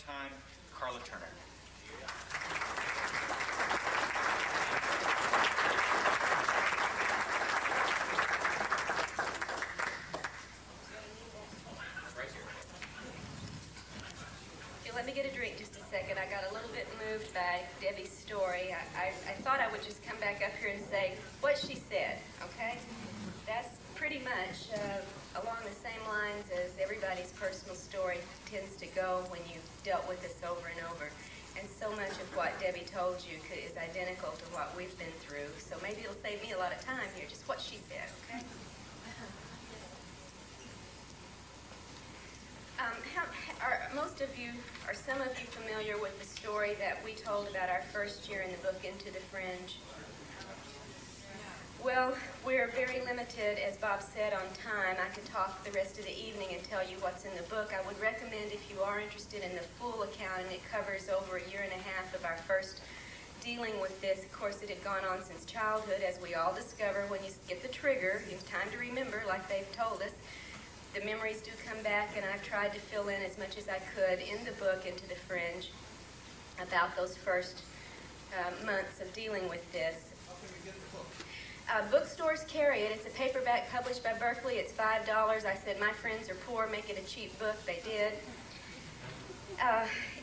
time, Karla Turner. Let me get a drink just a second. I got a little bit moved by Debbie's story. I thought I would just come back up here and say what she said, okay? That's pretty much along the same lines as everybody's personal story tends to go when you've dealt with this over and over. And so much of what Debbie told you is identical to what we've been through. So maybe it'll save me a lot of time here, just what she said, okay? Are some of you familiar with the story that we told about our first year in the book, Into the Fringe? Well, we're very limited, as Bob said, on time. I could talk the rest of the evening and tell you what's in the book. I would recommend, if you are interested in the full account, and it covers over a year and a half of our first dealing with this. Of course, it had gone on since childhood, as we all discover when you get the trigger. It's time to remember, like they've told us. The memories do come back, and I've tried to fill in as much as I could in the book, Into the Fringe, about those first months of dealing with this. Bookstores carry it. It's a paperback published by Berkeley. It's $5. I said, my friends are poor, make it a cheap book. They did.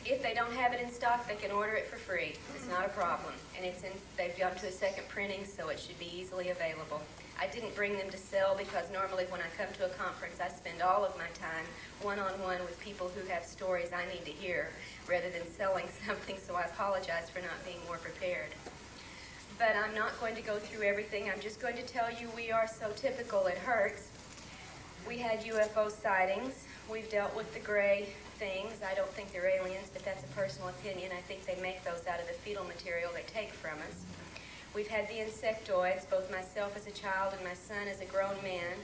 If they don't have it in stock, they can order it for free. It's not a problem. And they've gone to a second printing, so it should be easily available. I didn't bring them to sell because normally when I come to a conference, I spend all of my time one-on-one with people who have stories I need to hear rather than selling something, so I apologize for not being more prepared. But I'm not going to go through everything. I'm just going to tell you we are so typical it hurts. We had UFO sightings. We've dealt with the gray things. I don't think they're aliens, but that's a personal opinion. I think they make those out of the fetal material they take from us. We've had the insectoids, both myself as a child and my son as a grown man.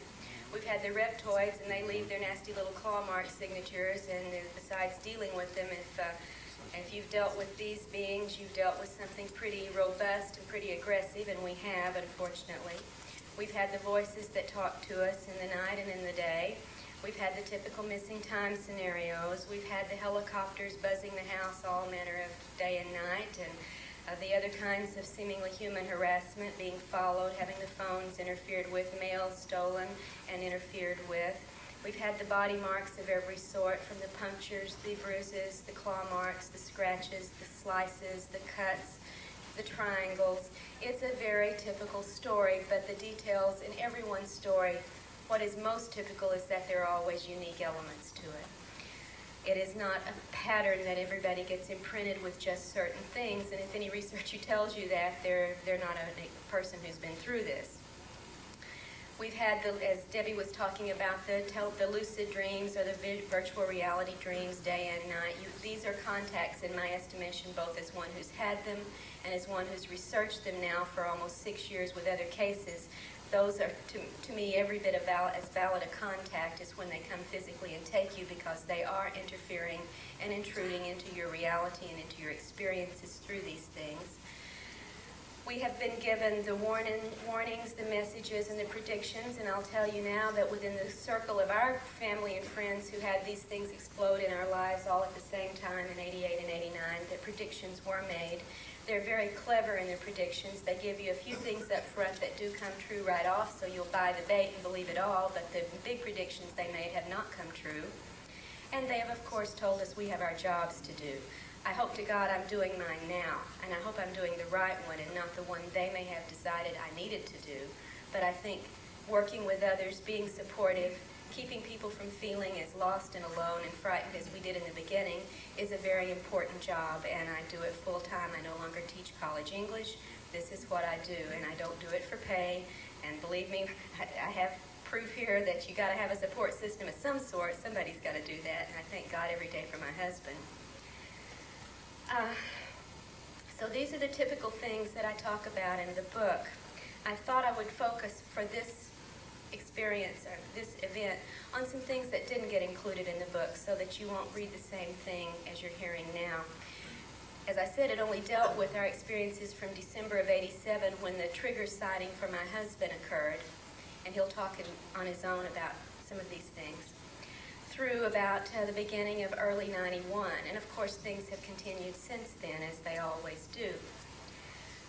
We've had the reptoids, and they leave their nasty little claw mark signatures, and besides dealing with them, if you've dealt with these beings, you've dealt with something pretty robust and pretty aggressive, and we have, unfortunately. We've had the voices that talk to us in the night and in the day. We've had the typical missing time scenarios. We've had the helicopters buzzing the house all manner of day and night, and the other kinds of seemingly human harassment, being followed, having the phones interfered with, mail stolen and interfered with. We've had the body marks of every sort, from the punctures, the bruises, the claw marks, the scratches, the slices, the cuts, the triangles. It's a very typical story, but the details in everyone's story, what is most typical is that there are always unique elements to it. It is not a pattern that everybody gets imprinted with just certain things, and if any researcher tells you that, they're not a person who's been through this. We've had, as Debbie was talking about, the lucid dreams or the virtual reality dreams day and night. These are contacts, in my estimation, both as one who's had them and as one who's researched them now for almost 6 years with other cases. Those are, to me, every bit as valid a contact as when they come physically and take you, because they are interfering and intruding into your reality and into your experiences through these things. We have been given the warnings, the messages, and the predictions, and I'll tell you now that within the circle of our family and friends who had these things explode in our lives all at the same time in '88 and '89, that predictions were made. They're very clever in their predictions. They give you a few things up front that do come true right off, so you'll buy the bait and believe it all, but the big predictions they made have not come true. And they have, of course, told us we have our jobs to do. I hope to God I'm doing mine now, and I hope I'm doing the right one and not the one they may have decided I needed to do. But I think working with others, being supportive, keeping people from feeling as lost and alone and frightened as we did in the beginning is a very important job, and I do it full time. I no longer teach college English. This is what I do, and I don't do it for pay. And believe me, I have proof here that you got to have a support system of some sort. Somebody's got to do that, and I thank God every day for my husband. So these are the typical things that I talk about in the book. I thought I would focus for this experience or this event on some things that didn't get included in the book, so that you won't read the same thing as you're hearing now. As I said, it only dealt with our experiences from December of '87, when the trigger sighting for my husband occurred, and he'll talk on his own about some of these things. through about the beginning of early '91, and of course things have continued since then, as they always do.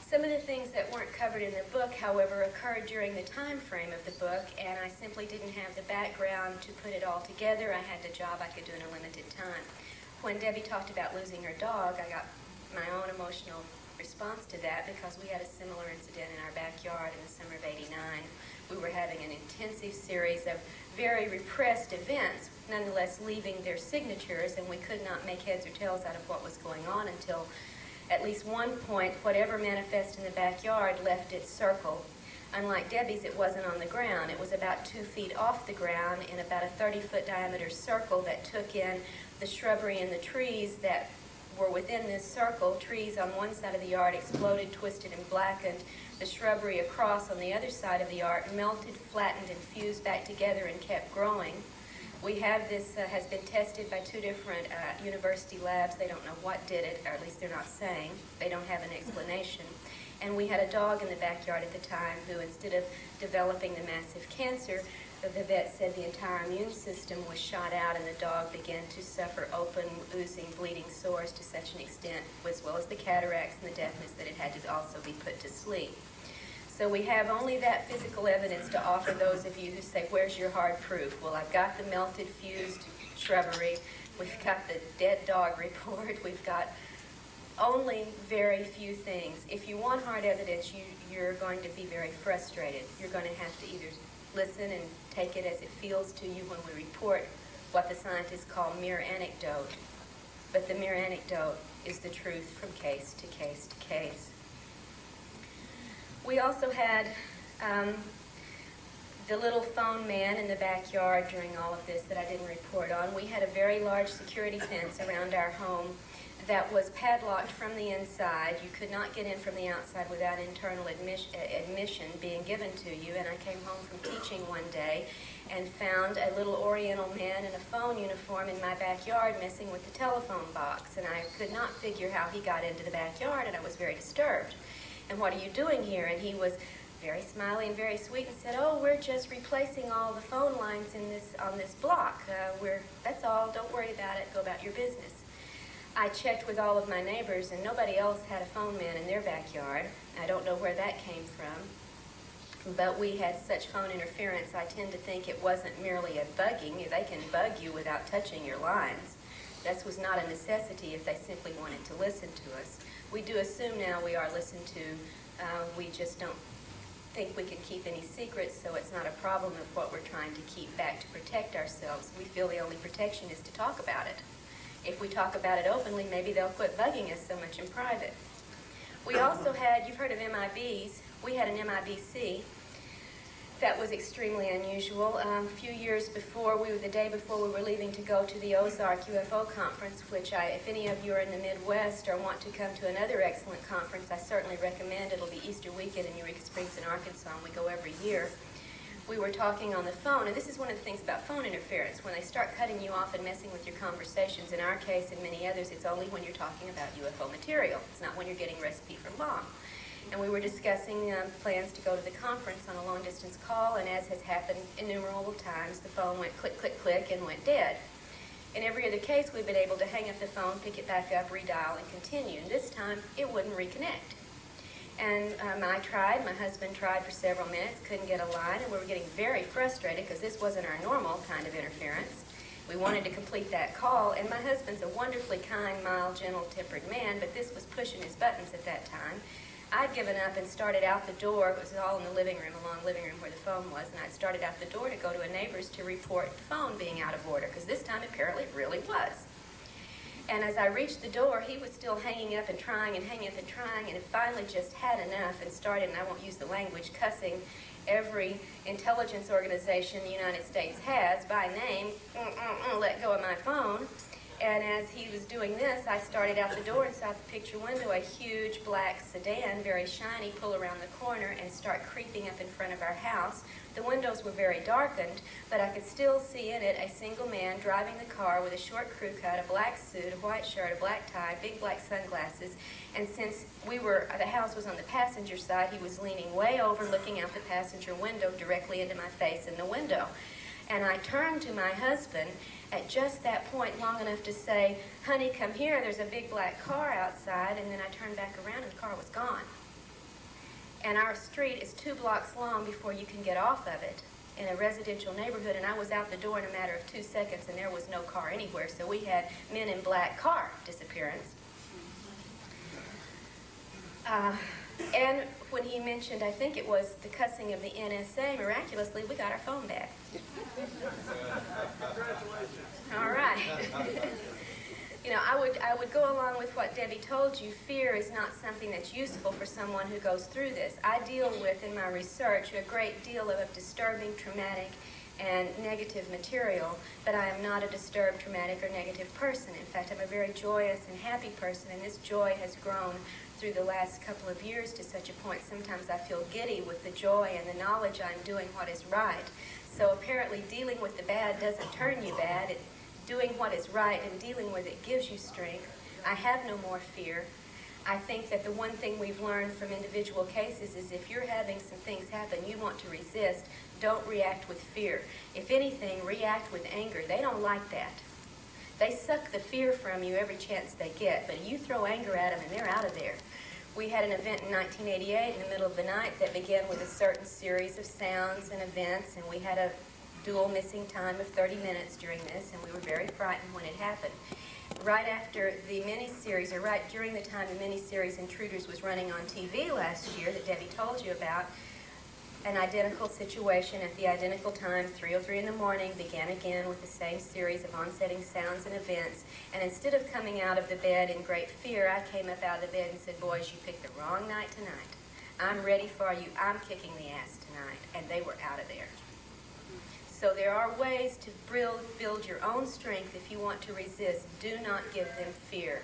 Some of the things that weren't covered in the book, however, occurred during the time frame of the book, and I simply didn't have the background to put it all together. I had the job I could do in a limited time. When Debbie talked about losing her dog, I got my own emotional response to that because we had a similar incident in our backyard in the summer of '89. We were having an intensive series of very repressed events, nonetheless leaving their signatures, and we could not make heads or tails out of what was going on until at least one point, whatever manifested in the backyard left its circle. Unlike Debbie's, it wasn't on the ground. It was about 2 feet off the ground in about a 30-foot diameter circle that took in the shrubbery and the trees that were within this circle. Trees on one side of the yard exploded, twisted, and blackened. The shrubbery across on the other side of the yard melted, flattened, and fused back together and kept growing. We have this, has been tested by 2 different university labs. They don't know what did it, or at least they're not saying. They don't have an explanation. And we had a dog in the backyard at the time who, instead of developing the massive cancer, the vet said the entire immune system was shot out and the dog began to suffer open, oozing, bleeding sores to such an extent, as well as the cataracts and the deafness, that it had to also be put to sleep. So we have only that physical evidence to offer those of you who say, where's your hard proof? Well, I've got the melted, fused shrubbery. We've got the dead dog report. We've got only very few things. If you want hard evidence, you're going to be very frustrated. You're going to have to either listen and take it as it feels to you when we report what the scientists call mere anecdote. But the mere anecdote is the truth from case to case to case. We also had the little phone man in the backyard during all of this that I didn't report on. We had a very large security fence around our home that was padlocked from the inside. You could not get in from the outside without internal admission being given to you. And I came home from teaching one day and found a little Oriental man in a phone uniform in my backyard messing with the telephone box. And I could not figure how he got into the backyard, and I was very disturbed. And what are you doing here? And he was very smiley and very sweet and said, oh, we're just replacing all the phone lines on this block. That's all. Don't worry about it. Go about your business. I checked with all of my neighbors, and nobody else had a phone man in their backyard. I don't know where that came from. But we had such phone interference, I tend to think it wasn't merely a bugging. They can bug you without touching your lines. This was not a necessity if they simply wanted to listen to us. We do assume now we are listened to. We just don't think we can keep any secrets, so it's not a problem of what we're trying to keep back to protect ourselves. We feel the only protection is to talk about it. If we talk about it openly, maybe they'll quit bugging us so much in private. We also had, you've heard of MIBs, we had an MIBC that was extremely unusual. A few years before, the day before we were leaving to go to the Ozark UFO conference, which if any of you are in the Midwest or want to come to another excellent conference, I certainly recommend. It'll be Easter weekend in Eureka Springs in Arkansas, and we go every year. We were talking on the phone, and this is one of the things about phone interference. When they start cutting you off and messing with your conversations, in our case and many others, it's only when you're talking about UFO material. It's not when you're getting recipe for bomb. And we were discussing plans to go to the conference on a long-distance call, and as has happened innumerable times, the phone went click, click, click, and went dead. In every other case, we've been able to hang up the phone, pick it back up, redial, and continue. And this time, it wouldn't reconnect. And I tried, my husband tried for several minutes, couldn't get a line, and we were getting very frustrated because this wasn't our normal kind of interference. We wanted to complete that call, and my husband's a wonderfully kind, mild, gentle-tempered man, but this was pushing his buttons at that time. I'd given up and started out the door. It was all in the living room, a long living room where the phone was, and I'd started out the door to go to a neighbor's to report the phone being out of order, because this time apparently it really was. And as I reached the door, he was still hanging up and trying and hanging up and trying, and it finally just had enough and started, and I won't use the language, cussing every intelligence organization the United States has by name, let go of my phone. And as he was doing this, I started out the door and saw at the picture window a huge black sedan, very shiny, pull around the corner and start creeping up in front of our house. The windows were very darkened, but I could still see in it a single man driving the car with a short crew cut, a black suit, a white shirt, a black tie, big black sunglasses. And since the house was on the passenger side, he was leaning way over, looking out the passenger window directly into my face in the window. And I turned to my husband at just that point long enough to say, honey, come here, there's a big black car outside, and then I turned back around and the car was gone. And our street is 2 blocks long before you can get off of it in a residential neighborhood, and I was out the door in a matter of 2 seconds, and there was no car anywhere, so we had men in black car disappearance. And when he mentioned, I think it was the cussing of the NSA, miraculously, we got our phone back. All right. You know, I would go along with what Debbie told you. Fear is not something that's useful for someone who goes through this. I deal with, in my research, a great deal of disturbing, traumatic, and negative material, but I am not a disturbed, traumatic, or negative person. In fact, I'm a very joyous and happy person, and this joy has grown through the last couple of years to such a point sometimes I feel giddy with the joy and the knowledge I'm doing what is right. So apparently dealing with the bad doesn't turn you bad. Doing what is right and dealing with it gives you strength. I have no more fear. I think that the one thing we've learned from individual cases is if you're having some things happen you want to resist, don't react with fear. If anything, react with anger. They don't like that. They suck the fear from you every chance they get, but you throw anger at them and they're out of there. We had an event in 1988 in the middle of the night that began with a certain series of sounds and events, and we had a dual missing time of 30 minutes during this, and we were very frightened when it happened. Right after the miniseries, or right during the time the miniseries Intruders was running on TV last year that Debbie told you about, an identical situation at the identical time, 3:03 in the morning, began again with the same series of onsetting sounds and events. And instead of coming out of the bed in great fear, I came up out of the bed and said, boys, you picked the wrong night tonight. I'm ready for you. I'm kicking the ass tonight. And they were out of there. So there are ways to build your own strength if you want to resist. Do not give them fear.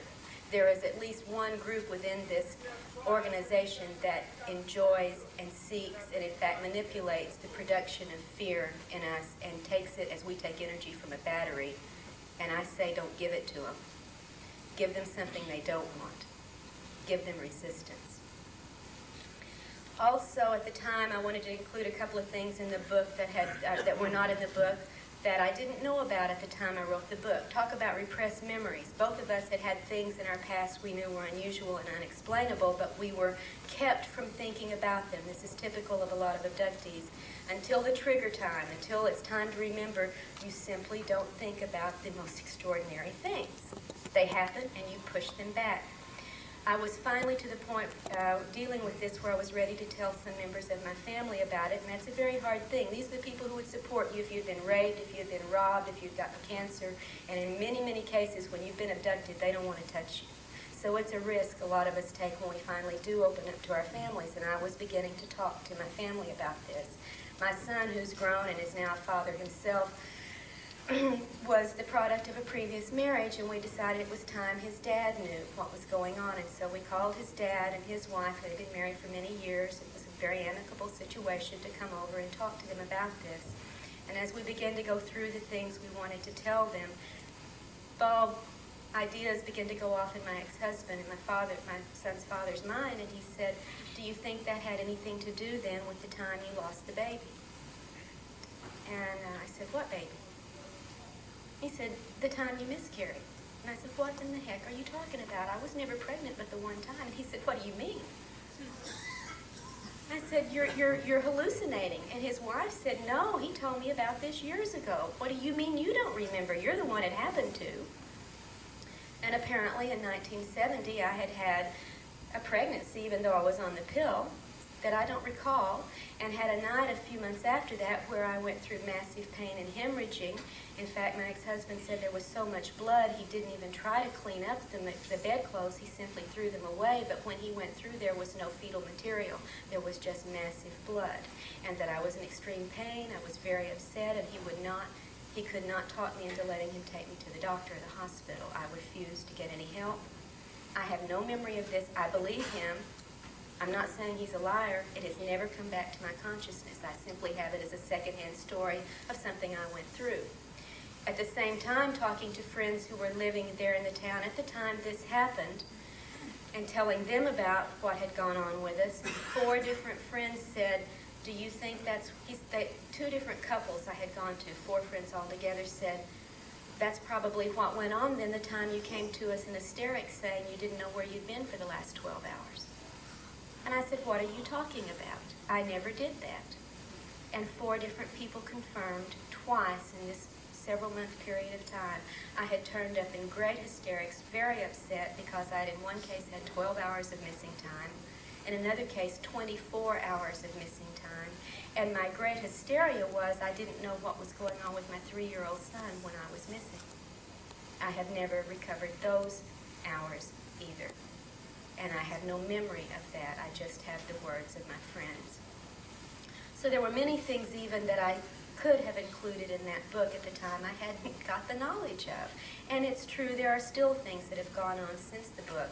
There is at least one group within this organization that enjoys and seeks and in fact manipulates the production of fear in us and takes it as we take energy from a battery. And I say don't give it to them. Give them something they don't want. Give them resistance. Also, at the time, I wanted to include a couple of things in the book that were not in the book that I didn't know about at the time I wrote the book. Talk about repressed memories. Both of us had things in our past we knew were unusual and unexplainable, but we were kept from thinking about them. This is typical of a lot of abductees. Until the trigger time, until it's time to remember, you simply don't think about the most extraordinary things. They happen and you push them back. I was finally to the point dealing with this where I was ready to tell some members of my family about it, and that's a very hard thing. These are the people who would support you if you'd been raped, if you'd been robbed, if you'd gotten cancer, and in many, many cases when you've been abducted, they don't want to touch you. So it's a risk a lot of us take when we finally do open up to our families, and I was beginning to talk to my family about this. My son, who's grown and is now a father himself, was the product of a previous marriage, and we decided it was time his dad knew what was going on. And so we called his dad and his wife, who had been married for many years. It was a very amicable situation to come over and talk to them about this. And as we began to go through the things we wanted to tell them, bulb ideas began to go off in my ex-husband and my son's father's mind, and he said, do you think that had anything to do then with the time you lost the baby? And I said, what baby? He said, the time you miscarried. And I said, what in the heck are you talking about? I was never pregnant but the one time. And he said, what do you mean? I said, you're hallucinating. And his wife said, no, he told me about this years ago. What do you mean you don't remember? You're the one it happened to. And apparently in 1970, I had had a pregnancy, even though I was on the pill, that I don't recall, and had a night a few months after that where I went through massive pain and hemorrhaging. In fact, my ex-husband said there was so much blood he didn't even try to clean up the bedclothes, he simply threw them away, but when he went through there was no fetal material, there was just massive blood, and that I was in extreme pain. I was very upset, and he could not talk me into letting him take me to the doctor or the hospital. I refused to get any help. I have no memory of this. I believe him. I'm not saying he's a liar. It has never come back to my consciousness. I simply have it as a secondhand story of something I went through. At the same time, talking to friends who were living there in the town at the time this happened and telling them about what had gone on with us, 4 different friends said, Do you think that's, two different couples I had gone to, 4 friends all together, said, that's probably what went on then the time you came to us in hysterics saying you didn't know where you'd been for the last 12 hours. And I said, what are you talking about? I never did that. And 4 different people confirmed twice in this several-month period of time. I had turned up in great hysterics, very upset because I had in one case had 12 hours of missing time, in another case 24 hours of missing time. And my great hysteria was I didn't know what was going on with my 3-year-old son when I was missing. I have never recovered those hours either. And I have no memory of that. I just have the words of my friends. So there were many things even that I could have included in that book at the time I hadn't got the knowledge of. And it's true, there are still things that have gone on since the book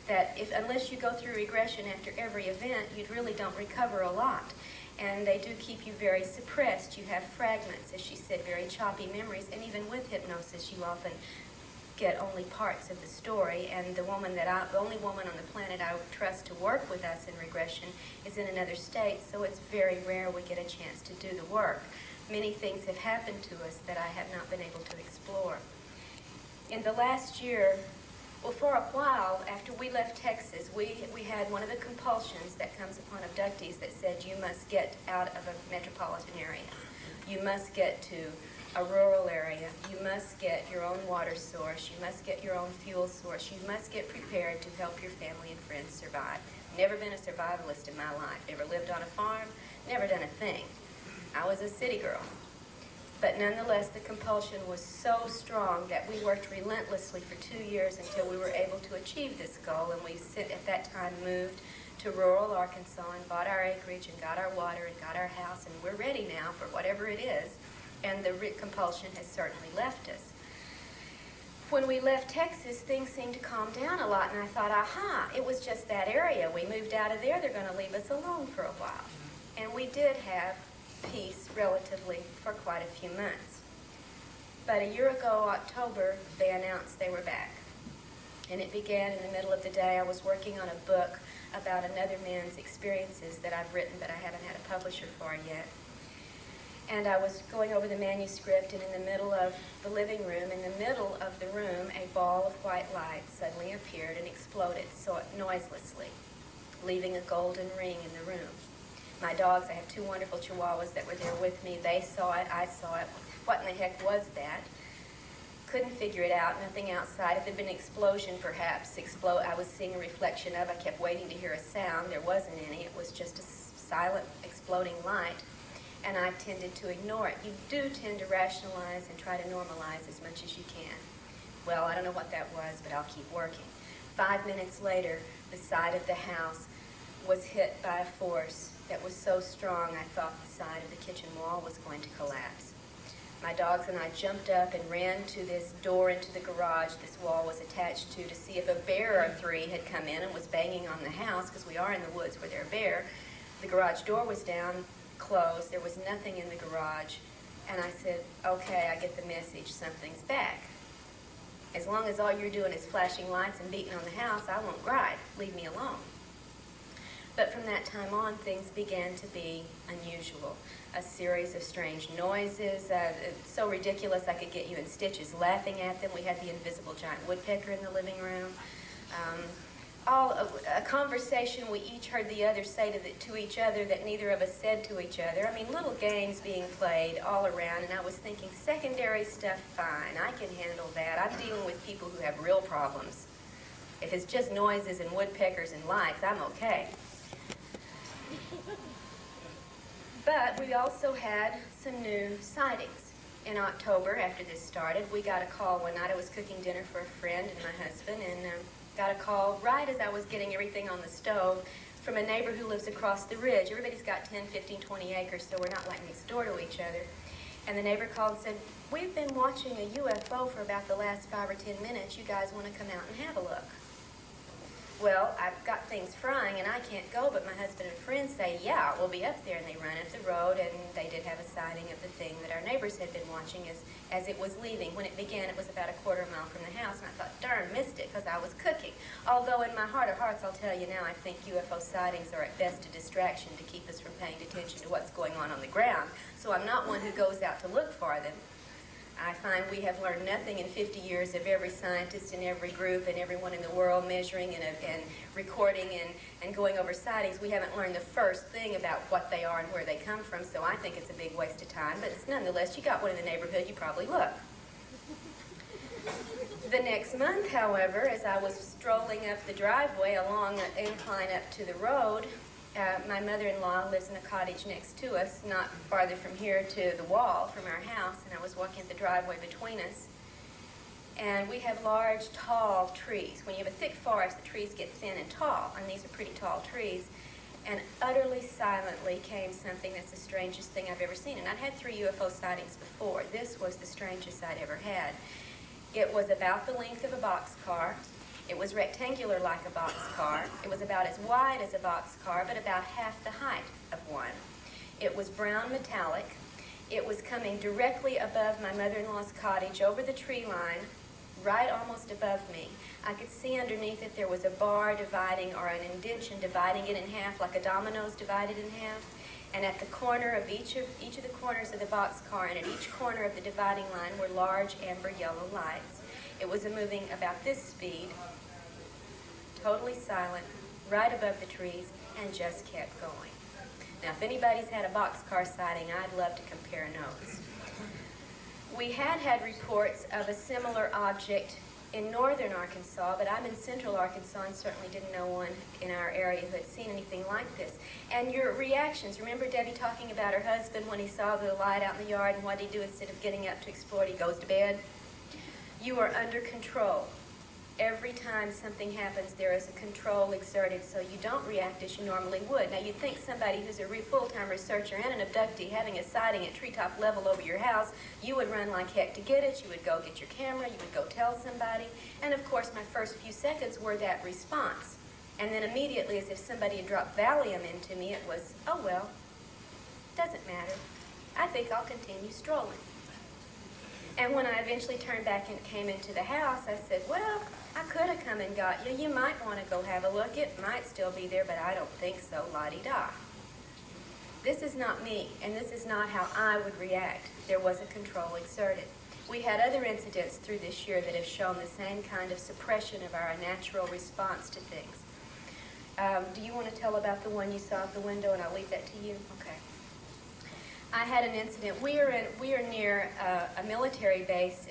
that unless you go through regression after every event, you really don't recover a lot. And they do keep you very suppressed. You have fragments, as she said, very choppy memories. And even with hypnosis, you often get only parts of the story. And the only woman on the planet I would trust to work with us in regression is in another state, so it's very rare we get a chance to do the work. Many things have happened to us that I have not been able to explore. In the last year, well, for a while, after we left Texas, we had one of the compulsions that comes upon abductees that said you must get out of a metropolitan area. You must get to a rural area. You must get your own water source. You must get your own fuel source. You must get prepared to help your family and friends survive. Never been a survivalist in my life. Never lived on a farm. Never done a thing. I was a city girl. But nonetheless, the compulsion was so strong that we worked relentlessly for 2 years until we were able to achieve this goal. And we at that time moved to rural Arkansas and bought our acreage and got our water and got our house. And we're ready now for whatever it is. And the compulsion has certainly left us. When we left Texas, things seemed to calm down a lot. And I thought, aha, it was just that area. We moved out of there. They're going to leave us alone for a while. And we did have peace relatively for quite a few months. But a year ago, October, they announced they were back. And it began in the middle of the day. I was working on a book about another man's experiences that I've written, but I haven't had a publisher for yet. And I was going over the manuscript, and in the middle of the living room, in the middle of the room, a ball of white light suddenly appeared and exploded noiselessly, leaving a golden ring in the room. My dogs, I have 2 wonderful chihuahuas that were there with me. They saw it, I saw it. What in the heck was that? Couldn't figure it out, nothing outside. If there'd been an explosion, perhaps, I was seeing a reflection of. I kept waiting to hear a sound. There wasn't any. It was just a silent, exploding light. And I tended to ignore it. You do tend to rationalize and try to normalize as much as you can. Well, I don't know what that was, but I'll keep working. 5 minutes later, the side of the house was hit by a force that was so strong I thought the side of the kitchen wall was going to collapse. My dogs and I jumped up and ran to this door into the garage this wall was attached to see if a bear or 3 had come in and was banging on the house, because we are in the woods where there are bear. The garage door was down, closed. There was nothing in the garage. And I said, okay, I get the message. Something's back. As long as all you're doing is flashing lights and beating on the house, I won't gripe. Leave me alone. But from that time on, things began to be unusual. A series of strange noises, so ridiculous I could get you in stitches laughing at them. We had the invisible giant woodpecker in the living room. A conversation we each heard the other say to each other that neither of us said to each other. I mean, little games being played all around, and I was thinking, secondary stuff, fine. I can handle that. I'm dealing with people who have real problems. If it's just noises and woodpeckers and lights, I'm okay. But we also had some new sightings. In October, after this started, we got a call one night. I was cooking dinner for a friend and my husband, and got a call right as I was getting everything on the stove from a neighbor who lives across the ridge. Everybody's got 10, 15, 20 acres, so we're not like next door to each other. And the neighbor called and said, we've been watching a UFO for about the last 5 or 10 minutes. You guys want to come out and have a look? Well, I've got things frying and I can't go, but my husband and friends say, yeah, we'll be up there. And they run up the road, and they did have a sighting of the thing that our neighbors had been watching as it was leaving. When it began, it was about a quarter mile from the house, and I thought, darn, missed it, because I was cooking. Although in my heart of hearts, I'll tell you now, I think UFO sightings are at best a distraction to keep us from paying attention to what's going on the ground. So I'm not one who goes out to look for them. I find we have learned nothing in 50 years of every scientist in every group and everyone in the world measuring and recording and going over sightings. We haven't learned the first thing about what they are and where they come from, so I think it's a big waste of time. But it's nonetheless, you got one in the neighborhood, you probably look. The next month, however, as I was strolling up the driveway along an incline up to the road, my mother-in-law lives in a cottage next to us, not farther from here to the wall from our house, and I was walking up the driveway between us. And we have large, tall trees. When you have a thick forest, the trees get thin and tall, and these are pretty tall trees. And utterly silently came something that's the strangest thing I've ever seen. And I'd had 3 UFO sightings before. This was the strangest I'd ever had. It was about the length of a boxcar. It was rectangular like a boxcar. It was about as wide as a boxcar, but about half the height of one. It was brown metallic. It was coming directly above my mother-in-law's cottage over the tree line, right almost above me. I could see underneath it there was a bar dividing, or an indention dividing it in half, like a domino's divided in half. And at the corner of each of the corners of the boxcar, and at each corner of the dividing line, were large amber yellow lights. It was moving about this speed, totally silent, right above the trees, and just kept going. Now, if anybody's had a boxcar sighting, I'd love to compare notes. We had reports of a similar object in northern Arkansas, but I'm in central Arkansas and certainly didn't know one in our area who had seen anything like this. And your reactions, remember Debbie talking about her husband when he saw the light out in the yard, and what he'd do instead of getting up to explore it, he goes to bed? You are under control. Every time something happens, there is a control exerted, so you don't react as you normally would. Now, you'd think somebody who's a full-time researcher and an abductee having a sighting at treetop level over your house, you would run like heck to get it. You would go get your camera. You would go tell somebody. And, of course, my first few seconds were that response. And then immediately, as if somebody had dropped Valium into me, it was, oh, well, doesn't matter. I think I'll continue strolling. And when I eventually turned back and came into the house, I said, well, I could have come and got you. You might want to go have a look. It might still be there, but I don't think so, la-di-da. This is not me, and this is not how I would react. There was a control exerted. We had other incidents through this year that have shown the same kind of suppression of our natural response to things. Do you want to tell about the one you saw out the window, and I'll leave that to you? Okay. I had an incident. We are near a military base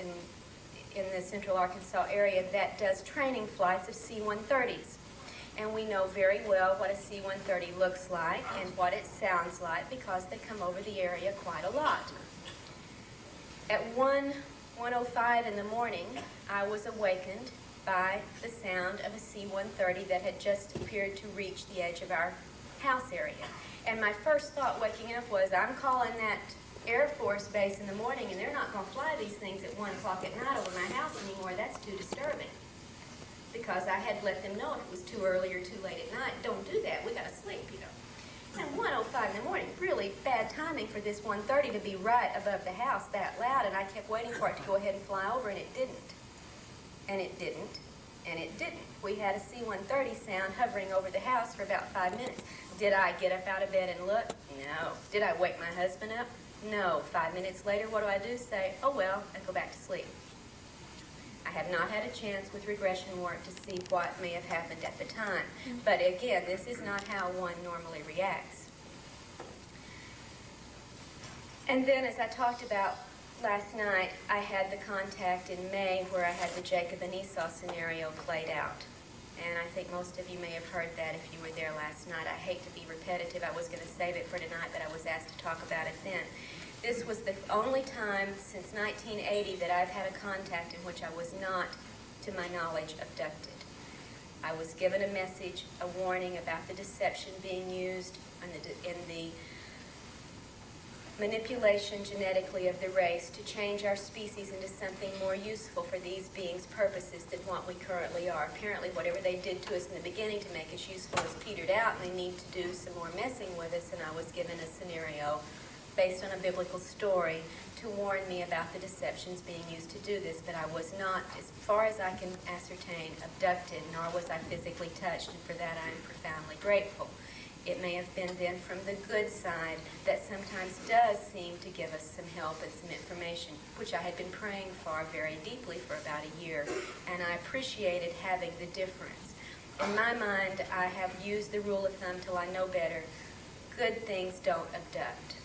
in the central Arkansas area that does training flights of C-130s. And we know very well what a C-130 looks like and what it sounds like because they come over the area quite a lot. At 1:05 in the morning, I was awakened by the sound of a C-130 that had just appeared to reach the edge of our house area. And my first thought waking up was, I'm calling that Air Force base in the morning, and they're not going to fly these things at 1 o'clock at night over my house anymore. That's too disturbing. Because I had let them know if it was too early or too late at night, don't do that. We got to sleep, you know. And 1:05 in the morning, really bad timing for this 130 to be right above the house that loud, and I kept waiting for it to go ahead and fly over, and it didn't. And it didn't. And it didn't. We had a C-130 sound hovering over the house for about 5 minutes. Did I get up out of bed and look? No. Did I wake my husband up? No. 5 minutes later, what do? Say, oh well, and go back to sleep. I have not had a chance with regression work to see what may have happened at the time. But again, this is not how one normally reacts. And then, as I talked about last night, I had the contact in May where I had the Jacob and Esau scenario played out. And I think most of you may have heard that if you were there last night. I hate to be repetitive. I was going to save it for tonight, but I was asked to talk about it then. This was the only time since 1980 that I've had a contact in which I was not, to my knowledge, abducted. I was given a message, a warning about the deception being used in the manipulation genetically of the race to change our species into something more useful for these beings' purposes than what we currently are. Apparently, whatever they did to us in the beginning to make us useful has petered out, and they need to do some more messing with us, and I was given a scenario based on a biblical story to warn me about the deceptions being used to do this, but I was not, as far as I can ascertain, abducted, nor was I physically touched, and for that I am profoundly grateful. It may have been then from the good side that sometimes does seem to give us some help and some information, which I had been praying for very deeply for about a year, and I appreciated having the difference. In my mind, I have used the rule of thumb till I know better. Good things don't abduct.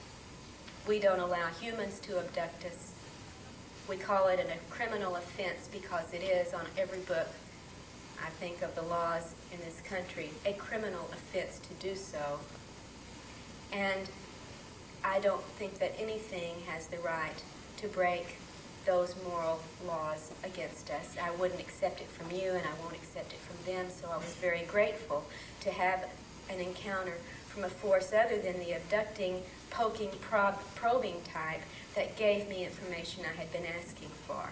We don't allow humans to abduct us. We call it a criminal offense because it is on every book, I think, of the laws in this country, a criminal offense to do so. And I don't think that anything has the right to break those moral laws against us. I wouldn't accept it from you, and I won't accept it from them, so I was very grateful to have an encounter from a force other than the abducting, poking, probing type that gave me information I had been asking for.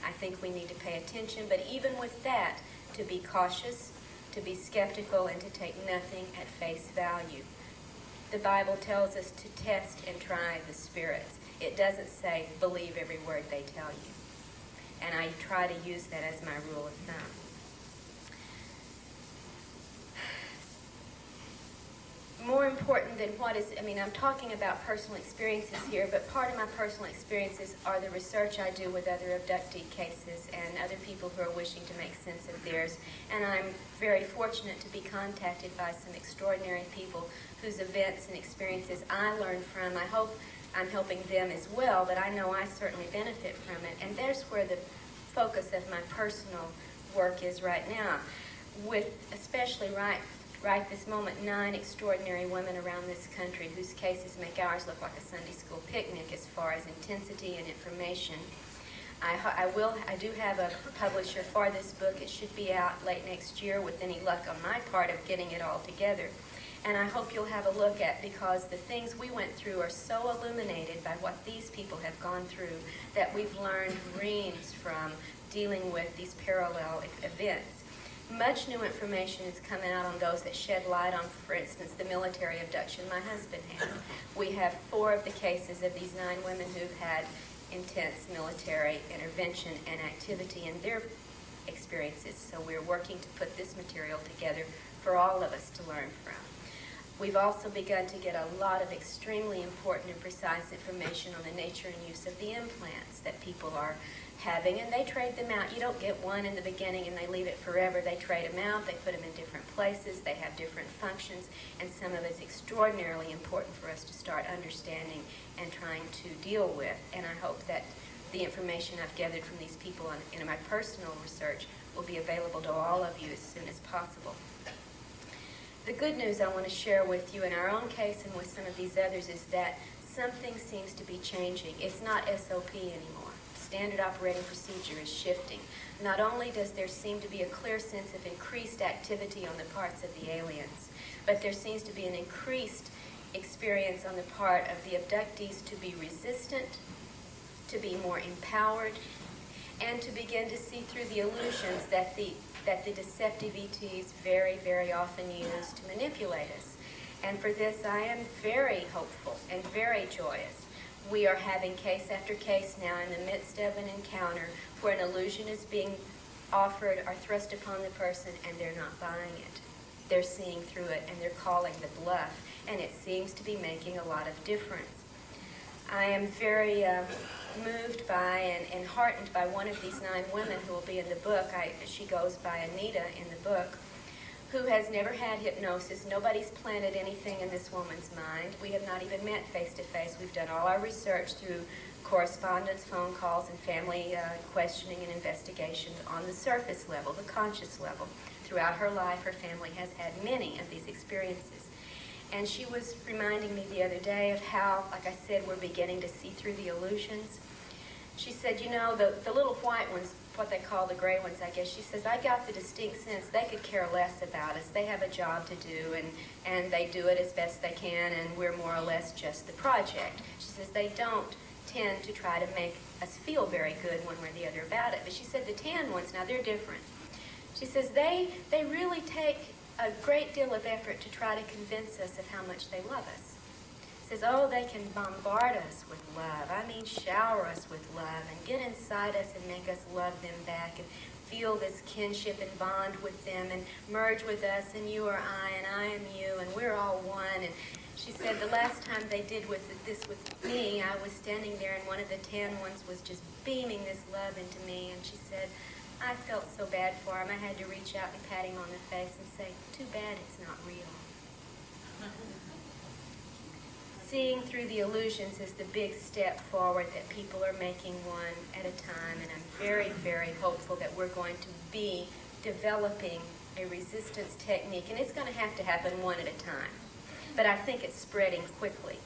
I think we need to pay attention, but even with that, to be cautious, to be skeptical, and to take nothing at face value. The Bible tells us to test and try the spirits. It doesn't say believe every word they tell you. And I try to use that as my rule of thumb. More important than what is, I'm talking about personal experiences here, but part of my personal experiences are the research I do with other abductee cases and other people who are wishing to make sense of theirs. And I'm very fortunate to be contacted by some extraordinary people whose events and experiences I learn from. I hope I'm helping them as well, but I know I certainly benefit from it. And there's where the focus of my personal work is right now, with especially right this moment, 9 extraordinary women around this country whose cases make ours look like a Sunday school picnic as far as intensity and information. I do have a publisher for this book. It should be out late next year with any luck on my part of getting it all together. And I hope you'll have a look at, because the things we went through are so illuminated by what these people have gone through that we've learned reams from dealing with these parallel events. Much new information is coming out on those that shed light on, for instance, the military abduction my husband had. We have 4 of the cases of these 9 women who've had intense military intervention and activity in their experiences. So we're working to put this material together for all of us to learn from. We've also begun to get a lot of extremely important and precise information on the nature and use of the implants that people are having, and they trade them out. You don't get one in the beginning and they leave it forever. They trade them out, they put them in different places, they have different functions, and some of it's extraordinarily important for us to start understanding and trying to deal with. And I hope that the information I've gathered from these people in my personal research will be available to all of you as soon as possible. The good news I want to share with you in our own case and with some of these others is that something seems to be changing. It's not SOP anymore. Standard operating procedure is shifting. Not only does there seem to be a clear sense of increased activity on the parts of the aliens, but there seems to be an increased experience on the part of the abductees to be resistant, to be more empowered, and to begin to see through the illusions that the deceptive ETs very, very often use to manipulate us. And for this, I am very hopeful and very joyous. We are having case after case now in the midst of an encounter where an illusion is being offered or thrust upon the person and they're not buying it. They're seeing through it and they're calling the bluff, and it seems to be making a lot of difference. I am very moved by and heartened by one of these 9 women who will be in the book. She goes by Anita in the book, who has never had hypnosis. Nobody's planted anything in this woman's mind. We have not even met face-to-face. We've done all our research through correspondence, phone calls, and family questioning and investigation on the surface level, the conscious level. Throughout her life, her family has had many of these experiences. And she was reminding me the other day of how, like I said, we're beginning to see through the illusions. She said, you know, the little white ones what they call the gray ones, I guess. She says, I got the distinct sense they could care less about us. They have a job to do, and they do it as best they can, and we're more or less just the project. She says they don't tend to try to make us feel very good one way or the other about it. But she said the tan ones, now they're different. She says they really take a great deal of effort to try to convince us of how much they love us. Says, oh, they can bombard us with love. I mean, shower us with love and get inside us and make us love them back and feel this kinship and bond with them and merge with us, and you are I and I am you and we're all one. And she said the last time they did this with me, I was standing there and one of the tan ones was just beaming this love into me, and she said, I felt so bad for him. I had to reach out and pat him on the face and say, too bad it's not real. Seeing through the illusions is the big step forward that people are making one at a time, and I'm very, very hopeful that we're going to be developing a resistance technique, and it's going to happen one at a time. But I think it's spreading quickly.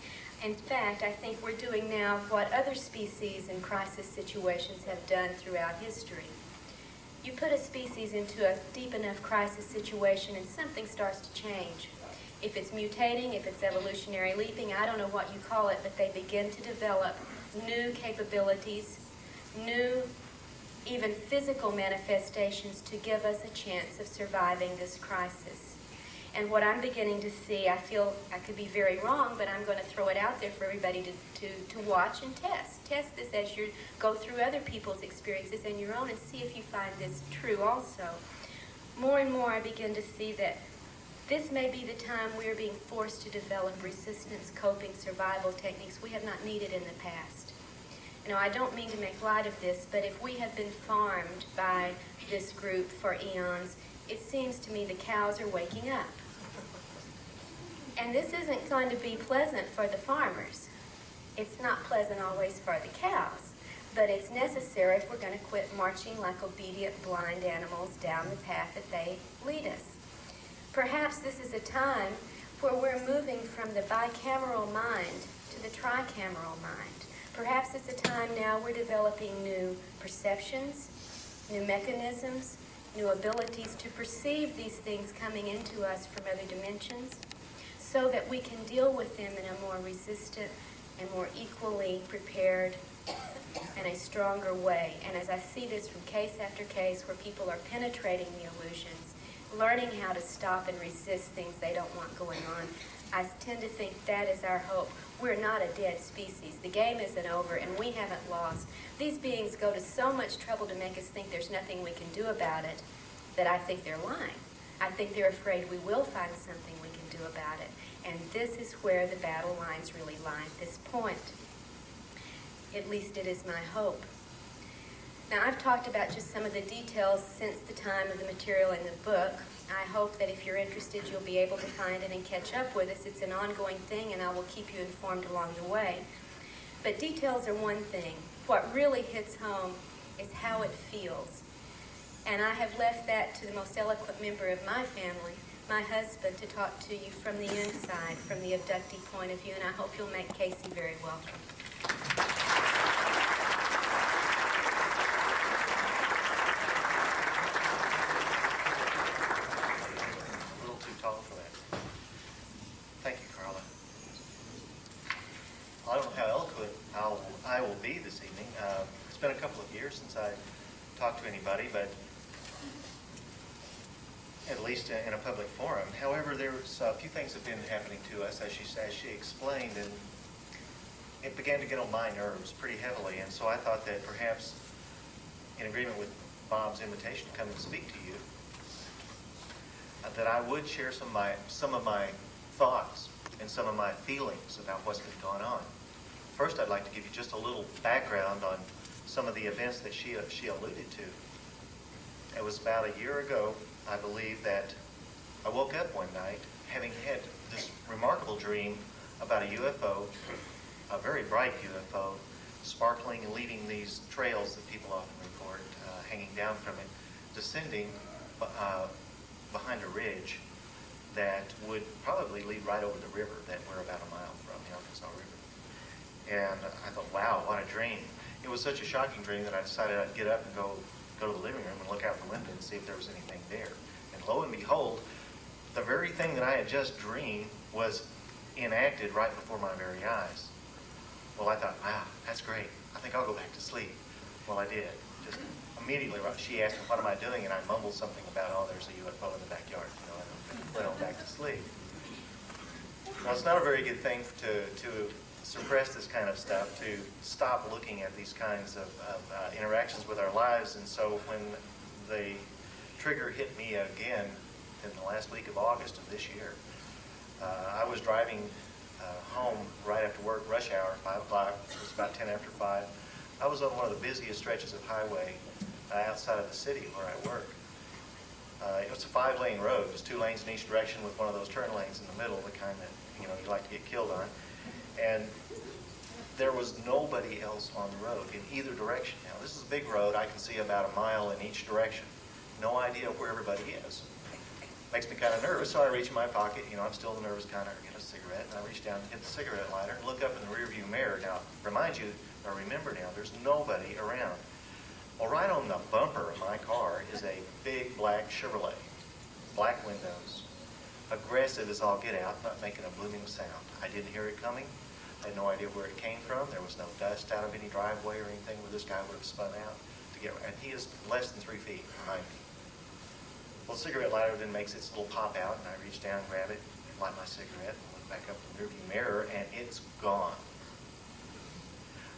In fact, I think we're doing now what other species in crisis situations have done throughout history. You put a species into a deep enough crisis situation and something starts to change. If it's mutating, if it's evolutionary leaping, I don't know what you call it, but they begin to develop new capabilities, new even physical manifestations to give us a chance of surviving this crisis. And what I'm beginning to see, I feel I could be very wrong, but I'm going to throw it out there for everybody to watch and test. Test this as you go through other people's experiences and your own and see if you find this true also. More and more I begin to see that this may be the time we are being forced to develop resistance, coping, survival techniques we have not needed in the past. You know, I don't mean to make light of this, but if we have been farmed by this group for eons, it seems to me the cows are waking up. And this isn't going to be pleasant for the farmers. It's not pleasant always for the cows, but it's necessary if we're going to quit marching like obedient blind animals down the path that they lead us. Perhaps this is a time where we're moving from the bicameral mind to the tricameral mind. Perhaps it's a time now we're developing new perceptions, new mechanisms, new abilities to perceive these things coming into us from other dimensions so that we can deal with them in a more resistant and more equally prepared and a stronger way. And as I see this from case after case where people are penetrating the illusions, learning how to stop and resist things they don't want going on, I tend to think that is our hope. We're not a dead species. The game isn't over and we haven't lost. These beings go to so much trouble to make us think there's nothing we can do about it that I think they're lying. I think they're afraid we will find something we can do about it. And this is where the battle lines really lie at this point. At least it is my hope. Now, I've talked about just some of the details since the time of the material in the book. I hope that if you're interested, you'll be able to find it and catch up with us. It's an ongoing thing, and I will keep you informed along the way. But details are one thing. What really hits home is how it feels. And I have left that to the most eloquent member of my family, my husband, to talk to you from the inside, from the abductee point of view, and I hope you'll make Casey very welcome. Thank you, Karla. I don't know how eloquent I will be this evening. It's been a couple of years since I talked to anybody, but at least in a public forum. However, there's a few things have been happening to us, as she explained, and it began to get on my nerves pretty heavily. And so I thought that perhaps, in agreement with Bob's invitation to come and speak to you, that I would share some of my thoughts and some of my feelings about what's been going on. First, I'd like to give you just a little background on some of the events that she alluded to. It was about a year ago, I believe, that I woke up one night having had this remarkable dream about a UFO, a very bright UFO, sparkling and leaving these trails that people often report hanging down from it, descending behind a ridge that would probably lead right over the river that we're about a mile from, the Arkansas River. And I thought, wow, what a dream. It was such a shocking dream that I decided I'd get up and go go to the living room and look out the window and see if there was anything there. And lo and behold, the very thing that I had just dreamed was enacted right before my very eyes. Well, I thought, wow, that's great. I think I'll go back to sleep. Well, I did. Just immediately, she asked me, what am I doing? And I mumbled something about, oh, there's a UFO in the backyard. I went on back to sleep. Well, it's not a very good thing to suppress this kind of stuff, to stop looking at these kinds of interactions with our lives. And so when the trigger hit me again in the last week of August of this year, I was driving home right after work, rush hour, 5 o'clock. It was about 10 after 5. I was on one of the busiest stretches of highway outside of the city where I work. It was a 5-lane road. There's 2 lanes in each direction with one of those turn lanes in the middle, the kind that you like to get killed on. And there was nobody else on the road in either direction. Now, this is a big road. I can see about a mile in each direction. No idea where everybody is. Makes me kind of nervous, so I reach in my pocket. I'm still the nervous kind of get a cigarette, and I reach down and hit the cigarette lighter and look up in the rearview mirror. Now, remember now, there's nobody around. Well, right on the bumper of my car is a big black Chevrolet. Black windows. Aggressive as all get out, not making a blooming sound. I didn't hear it coming. I had no idea where it came from. There was no dust out of any driveway or anything where this guy would have spun out to get, and he is less than 3 feet behind me. Well, the cigarette lighter then makes its little pop out, and I reach down, grab it, light my cigarette, and look back up in the rearview mirror, and it's gone.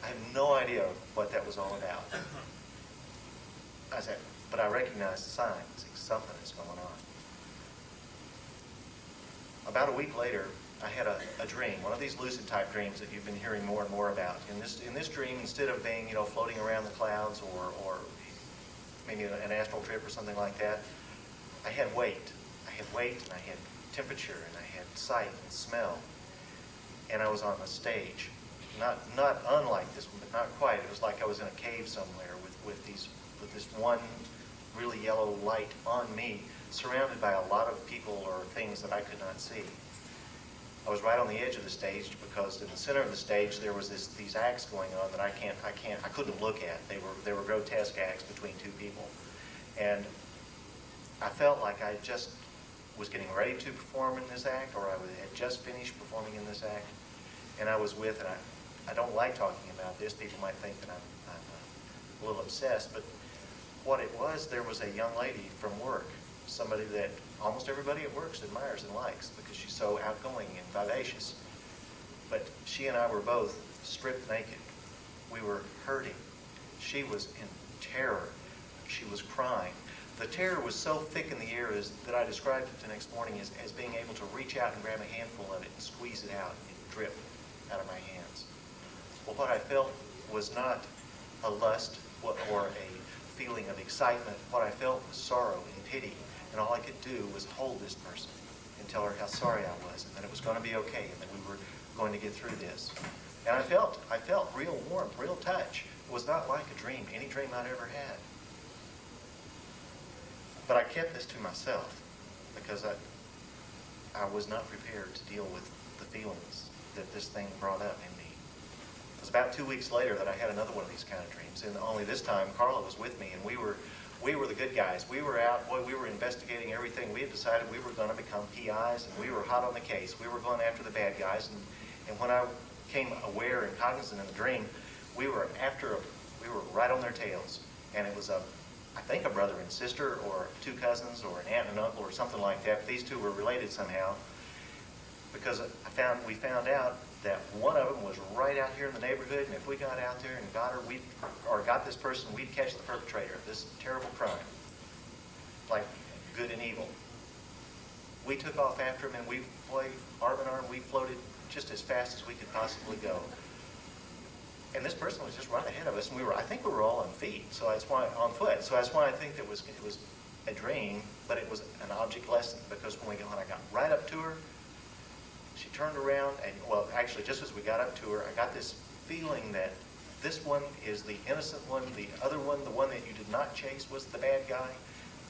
I have no idea what that was all about. I said, but I recognize the signs. Something is going on. About a week later, I had a dream, one of these lucid type dreams that you've been hearing more and more about. In this dream, instead of being floating around the clouds or maybe an astral trip or something like that, I had weight. I had weight, and I had temperature, and I had sight and smell. And I was on a stage. Not unlike this one, but not quite. It was like I was in a cave somewhere with this one really yellow light on me, surrounded by a lot of people or things that I could not see. I was right on the edge of the stage because in the center of the stage there was these acts going on that I couldn't look at. They were grotesque acts between 2 people, and I felt like I just was getting ready to perform in this act, or I had just finished performing in this act, and I was with, and I don't like talking about this. People might think that I'm a little obsessed, but what it was, there was a young lady from work, somebody that almost everybody at work admires and likes because she's so outgoing and vivacious. But she and I were both stripped naked. We were hurting. She was in terror. She was crying. The terror was so thick in the air that I described it the next morning as being able to reach out and grab a handful of it and squeeze it out and it drip out of my hands. Well, what I felt was not a lust or a feeling of excitement. What I felt was sorrow and pity, and all I could do was hold this person and tell her how sorry I was and that it was going to be okay and that we were going to get through this. And I felt real warmth, real touch. It was not like a dream, any dream I'd ever had. But I kept this to myself because I was not prepared to deal with the feelings that this thing brought up in me. It was about 2 weeks later that I had another one of these kind of dreams, and only this time Karla was with me, and we were the good guys. We were out, we were investigating everything. We had decided we were going to become PIs, and we were hot on the case. We were going after the bad guys, and when I became aware and cognizant of the dream, we were right on their tails, and it was I think a brother and sister, or 2 cousins, or an aunt and uncle, or something like that. But these 2 were related somehow, because we found out that one of them was right out here in the neighborhood, and if we got out there and got this person, we'd catch the perpetrator of this terrible crime, like good and evil. We took off after him, and arm in arm, we floated just as fast as we could possibly go. And this person was just right ahead of us, and I think we were all on feet, on foot. So that's why I think it was a dream, but it was an object lesson, because when I got right up to her, she turned around, and well, actually, just as we got up to her, I got this feeling that this one is the innocent one, the other one, the one that you did not chase, was the bad guy.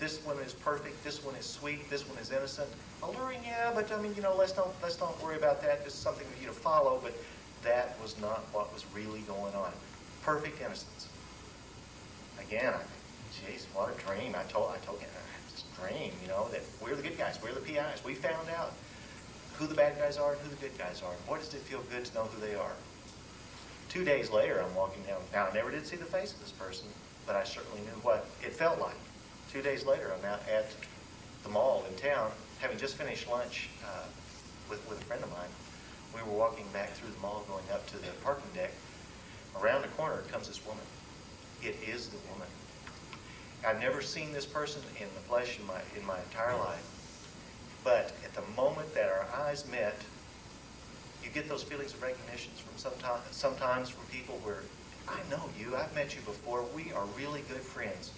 This one is perfect. This one is sweet. This one is innocent. Alluring, yeah, but I mean, let's don't worry about that. This is something for you to follow, but that was not what was really going on. Perfect innocence. Again, I think Jeez, what a dream. I told him, this dream, you know, that we're the good guys, we're the PIs. We found out who the bad guys are and who the good guys are. Boy, does it feel good to know who they are. 2 days later, I'm walking down. Now, I never did see the face of this person, but I certainly knew what it felt like. 2 days later, I'm out at the mall in town, having just finished lunch with a friend of mine. We were walking back through the mall, going up to the parking deck. Around the corner comes this woman. It is the woman. I've never seen this person in the flesh in my entire life, but at the moment that our eyes met, you get those feelings of recognition from sometimes from people where, I know you, I've met you before, we are really good friends.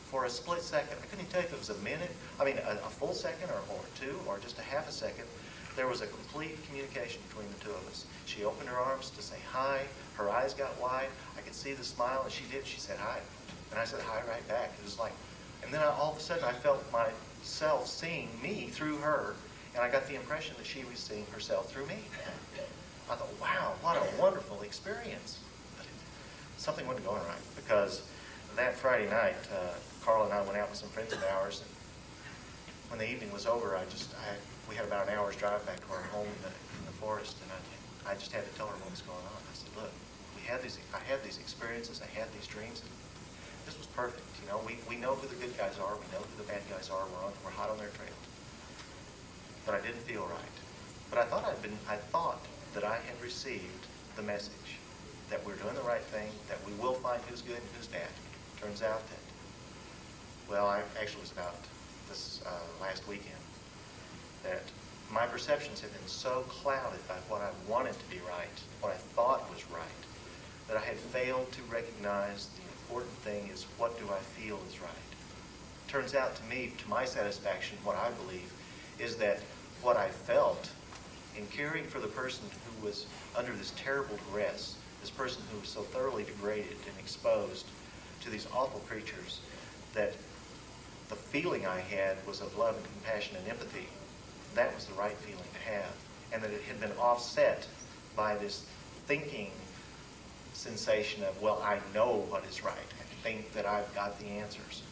For a split second, I couldn't even tell you if it was a minute, a full second or two, or just a half a second, there was a complete communication between the two of us. She opened her arms to say hi, her eyes got wide, I could see the smile, and she said hi. And I said hi right back. It was like, and then all of a sudden I felt myself seeing me through her, and I got the impression that she was seeing herself through me. I thought, wow, what a wonderful experience. But something wasn't going right, because that Friday night, Karla and I went out with some friends of ours, and when the evening was over, we had about an hour's drive back to our home in the forest, and I just had to tell her what was going on. I said, look, I had these experiences, I had these dreams, and this was perfect. You know, we know who the good guys are, we know who the bad guys are, we're hot on their trail. But I didn't feel right. But I thought that I had received the message that we're doing the right thing, that we will find who's good and who's bad. Turns out that, actually it was about this last weekend, that my perceptions have been so clouded by what I wanted to be right, what I thought was right, that I had failed to recognize the important thing is, what do I feel is right? Turns out to me, to my satisfaction, what I believe is that what I felt in caring for the person who was under this terrible duress, this person who was so thoroughly degraded and exposed to these awful creatures, that the feeling I had was of love and compassion and empathy. That was the right feeling to have, and that it had been offset by this thinking sensation of, well, I know what is right. I think that I've got the answers.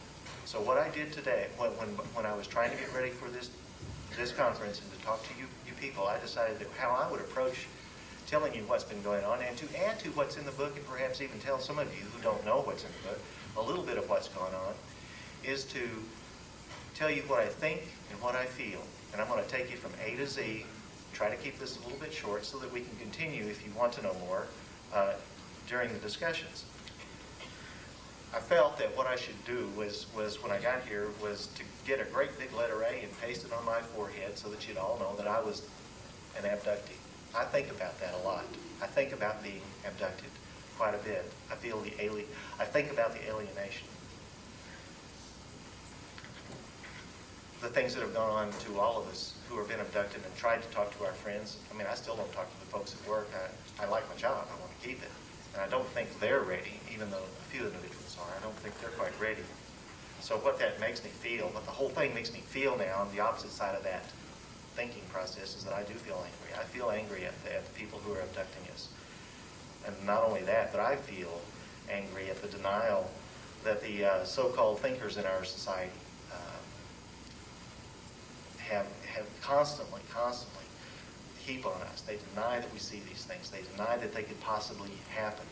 So what I did today, when I was trying to get ready for this conference and to talk to you people, I decided that how I would approach telling you what's been going on, and to add to what's in the book, and perhaps even tell some of you who don't know what's in the book a little bit of what's going on, is to tell you what I think and what I feel. And I'm going to take you from A to Z, try to keep this a little bit short so that we can continue, if you want to know more, during the discussions. I felt that what I should do was when I got here, was to get a great big letter A and paste it on my forehead so that you'd all know that I was an abductee. I think about that a lot. I think about being abducted quite a bit. I think about the alienation. The things that have gone on to all of us who have been abducted and tried to talk to our friends. I still don't talk to the folks at work. I like my job. I want to keep it. And I don't think they're ready, even though a few individuals are. I don't think they're quite ready. So what that makes me feel, what the whole thing makes me feel now, on the opposite side of that thinking process, is that I do feel angry. I feel angry at the people who are abducting us. And not only that, but I feel angry at the denial that the so-called thinkers in our society have constantly heap on us. They deny that we see these things. They deny that they could possibly happen.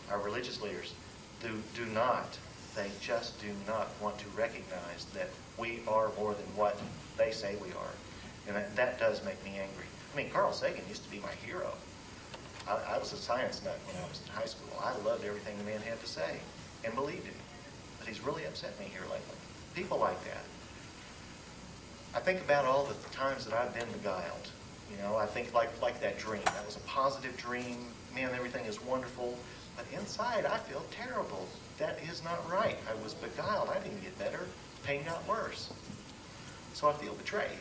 Our religious leaders do not, they just do not want to recognize that we are more than what they say we are. And that does make me angry. Carl Sagan used to be my hero. I was a science nut when I was in high school. I loved everything the man had to say and believed in him. But he's really upset me here lately. People like that. I think about all the times that I've been beguiled. I think like that dream. That was a positive dream. Man, everything is wonderful. But inside, I feel terrible. That is not right. I was beguiled. I didn't get better. Pain got worse. So I feel betrayed.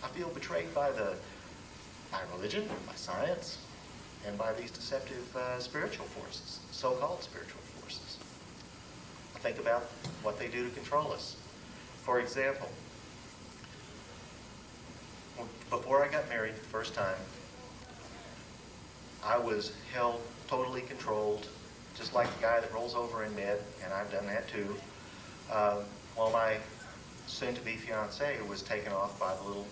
I feel betrayed by religion, by science, and by these deceptive spiritual forces, so-called spiritual forces. I think about what they do to control us. For example, before I got married the first time, I was held totally controlled, just like the guy that rolls over in bed, and I've done that too, Well, my soon-to-be fiance was taken off by the little,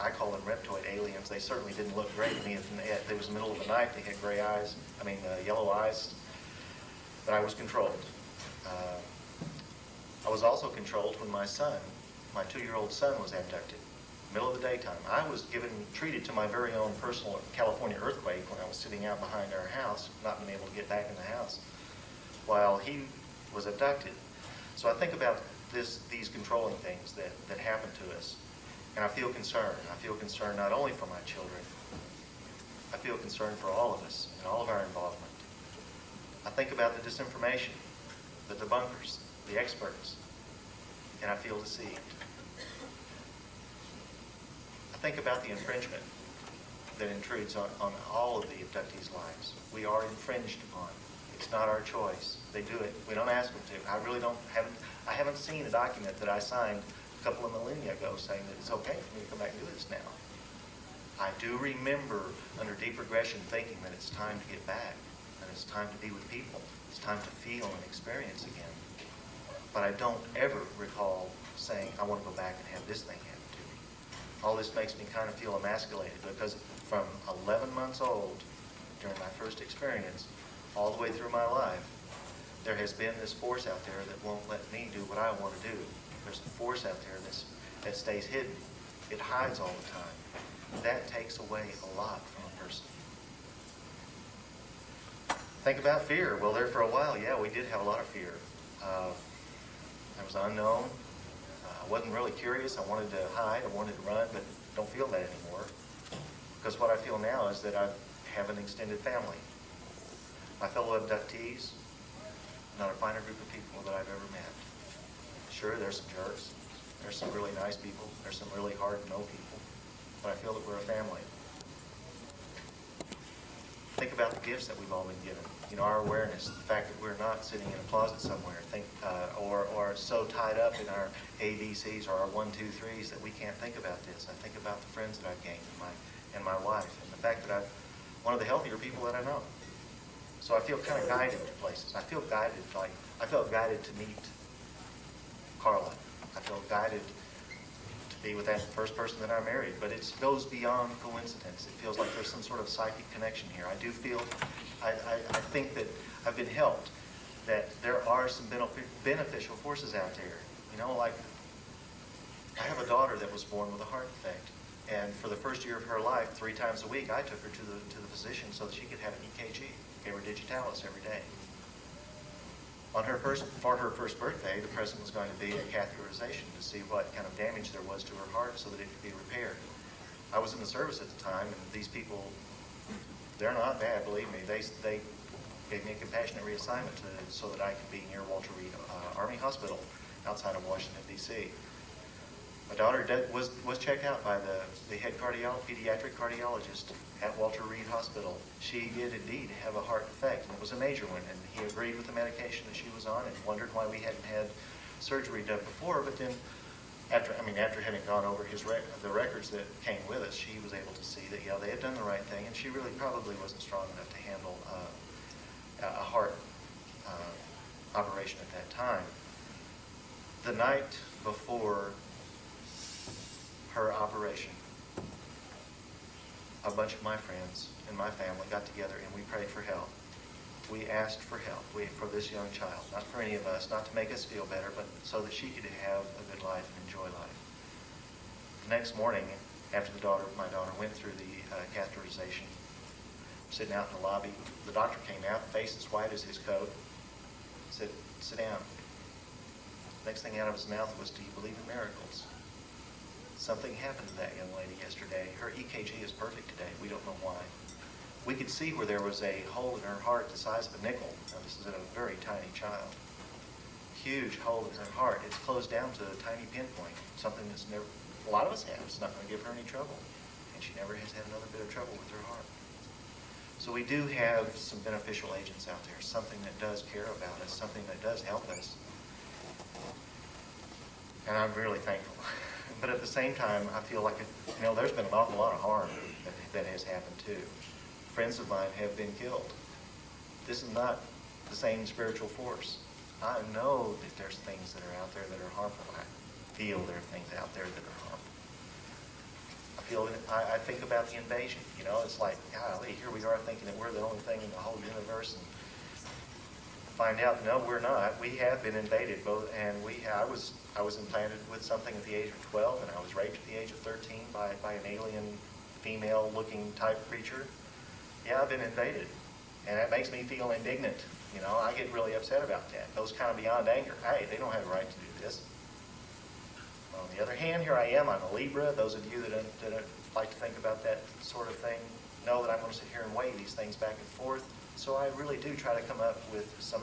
I call them reptoid aliens. They certainly didn't look great to me. It was the middle of the night. They had gray eyes, yellow eyes, but I was controlled. I was also controlled when my son, my 2-year-old son, was abducted. Middle of the daytime. I was treated to my very own personal California earthquake when I was sitting out behind our house, not being able to get back in the house, while he was abducted. So I think about these controlling things that happen to us, and I feel concerned. I feel concerned not only for my children, I feel concerned for all of us and all of our involvement. I think about the disinformation, the debunkers, the experts, and I feel deceived. I think about the infringement that intrudes on all of the abductees' lives. We are infringed upon. It's not our choice. They do it. We don't ask them to. I haven't seen a document that I signed a couple of millennia ago saying that it's okay for me to come back and do this now. I do remember under deep regression thinking that it's time to get back, and it's time to be with people. It's time to feel and experience again. But I don't ever recall saying, I want to go back and have this thing happen to me. All this makes me kind of feel emasculated because from 11 months old, during my first experience, all the way through my life, there has been this force out there that won't let me do what I want to do. There's a force out there that stays hidden. It hides all the time. That takes away a lot from a person. Think about fear. Well, there for a while, yeah, we did have a lot of fear. I was unknown. I wasn't really curious. I wanted to hide. I wanted to run, but don't feel that anymore. Because what I feel now is that I have an extended family. My fellow abductees, not a finer group of people that I've ever met. Sure, there's some jerks. There's some really nice people. There's some really hard-to-know people. But I feel that we're a family. Think about the gifts that we've all been given. You know, our awareness, the fact that we're not sitting in a closet somewhere, or so tied up in our ABCs or our 1, 2, 3s that we can't think about this. I think about the friends that I've gained and my wife, and the fact that I'm one of the healthier people that I know. So I feel kind of guided to places. I felt guided to meet Karla. I felt guided to be with that first person that I married. But it goes beyond coincidence. It feels like there's some sort of psychic connection here. I do feel, I think that I've been helped, that there are some beneficial forces out there. You know, like I have a daughter that was born with a heart defect. And for the first year of her life, 3 times a week, I took her to the physician so that she could have an EKG. Gave her digitalis every day. For her first birthday, the present was going to be a catheterization to see what kind of damage there was to her heart so that it could be repaired. I was in the service at the time, and these people, they're not bad, believe me. They gave me a compassionate reassignment so that I could be near Walter Reed Army Hospital outside of Washington, D.C. My daughter was checked out by the head pediatric cardiologist at Walter Reed Hospital. She did indeed have a heart defect, and it was a major one, and he agreed with the medication that she was on and wondered why we hadn't had surgery done before. But then after having gone over the records that came with us, she was able to see that, yeah, they had done the right thing, and she really probably wasn't strong enough to handle a heart operation at that time. The night before her operation, a bunch of my friends and my family got together and we prayed for help. We asked for help for this young child, not for any of us, not to make us feel better, but so that she could have a good life and enjoy life. The next morning, after my daughter went through the catheterization, sitting out in the lobby, the doctor came out, face as white as his coat, said, "Sit down." Next thing out of his mouth was, "Do you believe in miracles?" Something happened to that young lady yesterday. Her EKG is perfect today. We don't know why. We could see where there was a hole in her heart the size of a nickel. Now, this is in a very tiny child. Huge hole in her heart. It's closed down to a tiny pinpoint, something that's a lot of us have. It's not going to give her any trouble. And she never has had another bit of trouble with her heart. So we do have some beneficial agents out there, something that does care about us, something that does help us. And I'm really thankful. But at the same time, I feel like, there's been an awful lot of harm that has happened too. Friends of mine have been killed. This is not the same spiritual force. I know that there's things that are out there that are harmful. I feel there are things out there that are harmful. I think about the invasion. You know, it's like, golly, here we are thinking that we're the only thing in the whole universe, and find out, no, we're not. We have been invaded, and I was implanted with something at the age of 12, and I was raped at the age of 13 by an alien, female-looking type creature. Yeah, I've been invaded, and that makes me feel indignant. You know, I get really upset about that. Goes kind of beyond anger. Hey, they don't have the right to do this. On the other hand, here I am. I'm a Libra. Those of you that like to think about that sort of thing know that I'm going to sit here and weigh these things back and forth. So I really do try to come up with some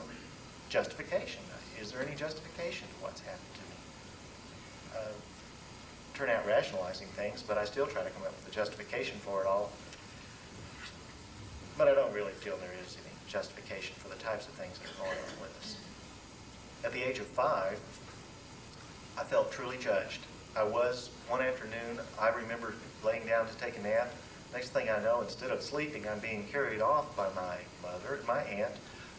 justification. Is there any justification to what's happened to me? Turn out rationalizing things, but I still try to come up with a justification for it all. But I don't really feel there is any justification for the types of things that are going on with us. At the age of 5, I felt truly judged. I was, one afternoon, I remember laying down to take a nap. Next thing I know, instead of sleeping, I'm being carried off by my mother and my aunt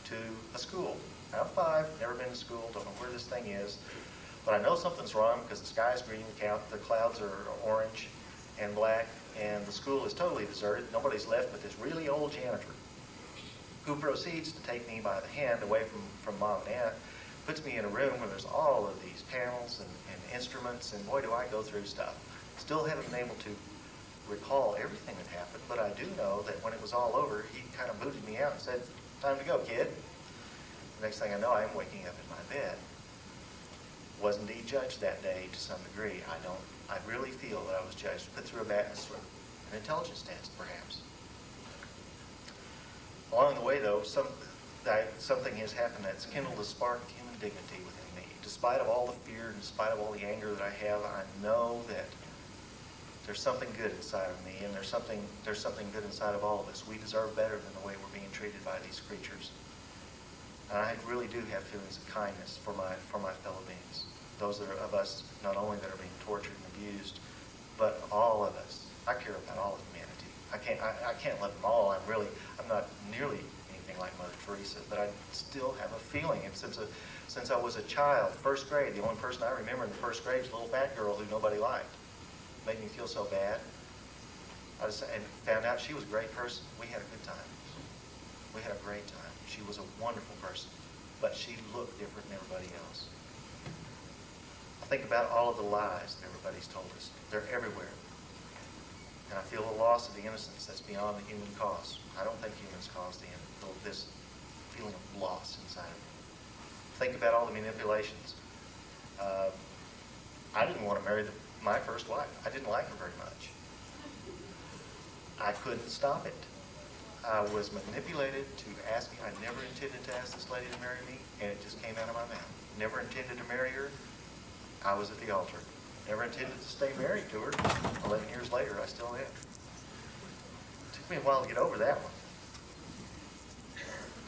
to a school. I'm 5, never been to school, don't know where this thing is. But I know something's wrong because the sky's green, the clouds are orange and black, and the school is totally deserted. Nobody's left but this really old janitor who proceeds to take me by the hand away from mom and aunt, puts me in a room where there's all of these panels and instruments, and boy, do I go through stuff. Still haven't been able to recall everything that happened, but I do know that when it was all over, he kind of booted me out and said, "Time to go, kid." The next thing I know, I'm waking up in my bed. Was indeed judged that day to some degree. I really feel that I was judged, put through an intelligence test, perhaps. Along the way, though, something has happened that's kindled a spark of human dignity within me. Despite of all the fear, and despite of all the anger that I have, I know that there's something good inside of me, and there's something good inside of all of us. We deserve better than the way we're being treated by these creatures. And I really do have feelings of kindness for my fellow beings. Those of us, not only that are being tortured and abused, but all of us. I care about all of humanity. I can't love them all. I'm not nearly anything like Mother Teresa, but I still have a feeling. And since I was a child, first grade, the only person I remember in the first grade was a little fat girl who nobody liked. Made me feel so bad. And found out she was a great person. We had a good time. We had a great time. She was a wonderful person, but she looked different than everybody else. I think about all of the lies that everybody's told us. They're everywhere. And I feel a loss of the innocence that's beyond the human cause. I don't think humans caused this feeling of loss inside of me. Think about all the manipulations. I didn't want to marry my first wife. I didn't like her very much. I couldn't stop it. I was manipulated to ask me. I never intended to ask this lady to marry me, and it just came out of my mouth. Never intended to marry her. I was at the altar. Never intended to stay married to her. 11 years later, I still am. It took me a while to get over that one.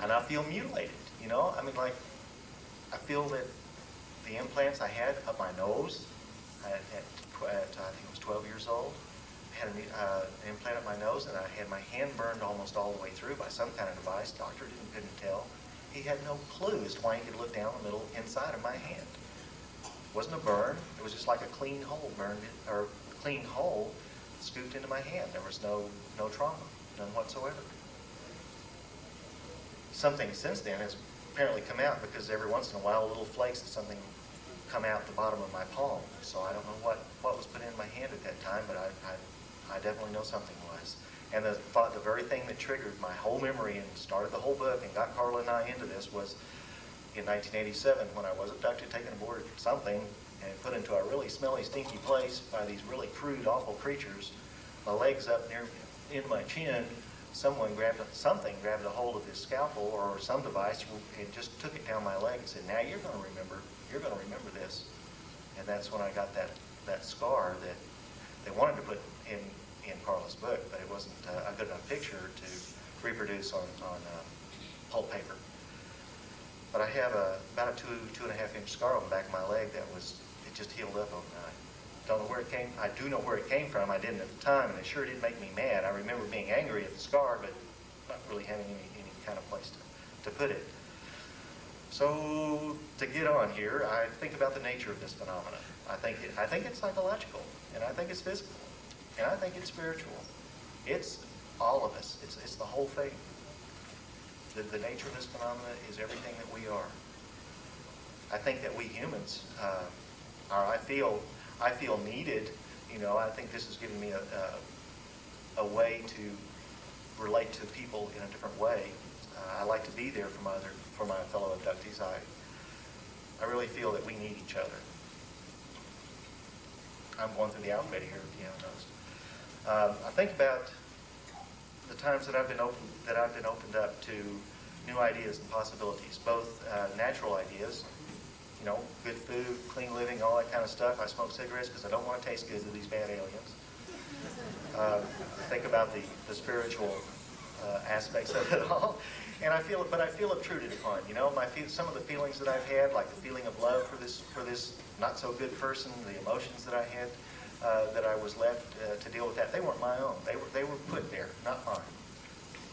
And I feel mutilated, you know? I mean, like, I feel that the implants I had up my nose, I think I was 12 years old, I had an implant up my nose, and I had my hand burned almost all the way through by some kind of device. Doctor couldn't tell. He had no clue as to why he could look down the middle inside of my hand. It wasn't a burn. It was just like a clean hole clean hole scooped into my hand. There was no trauma, none whatsoever. Something since then has apparently come out, because every once in a while little flakes of something come out the bottom of my palm. So I don't know what was put in my hand at that time, but I definitely know something was. And the very thing that triggered my whole memory and started the whole book and got Karla and I into this was in 1987, when I was abducted, taken aboard something, and put into a really smelly, stinky place by these really crude, awful creatures. My legs up near in my chin, something grabbed a hold of this scalpel or some device and just took it down my leg and said, "Now you're going to remember this." And that's when I got that scar that they wanted to put in Karla's book, but it wasn't a good enough picture to reproduce on pulp paper. But I have about a 2.5 inch scar on the back of my leg it just healed up overnight. Don't know where it came. I do know where it came from. I didn't at the time, and it sure did make me mad. I remember being angry at the scar, but not really having any kind of place to put it. So to get on here, I think about the nature of this phenomenon. I think it's psychological, and I think it's physical, and I think it's spiritual. It's all of us. It's the whole thing. The nature of this phenomenon is everything that we are. I think that we humans are. I feel needed. You know, I think this has given me a way to relate to people in a different way. I like to be there for my fellow abductees. I really feel that we need each other. I'm going through the alphabet here, if you haven't noticed. I think about the times that I've been opened up to new ideas and possibilities, both natural ideas, you know, good food, clean living, all that kind of stuff. I smoke cigarettes because I don't want to taste good to these bad aliens. Think about the spiritual aspects of it all, and I feel obtruded upon. You know, some of the feelings that I've had, like the feeling of love for this not so good person, the emotions that I had, that I was left to deal with that. They weren't my own. They were put there, not mine.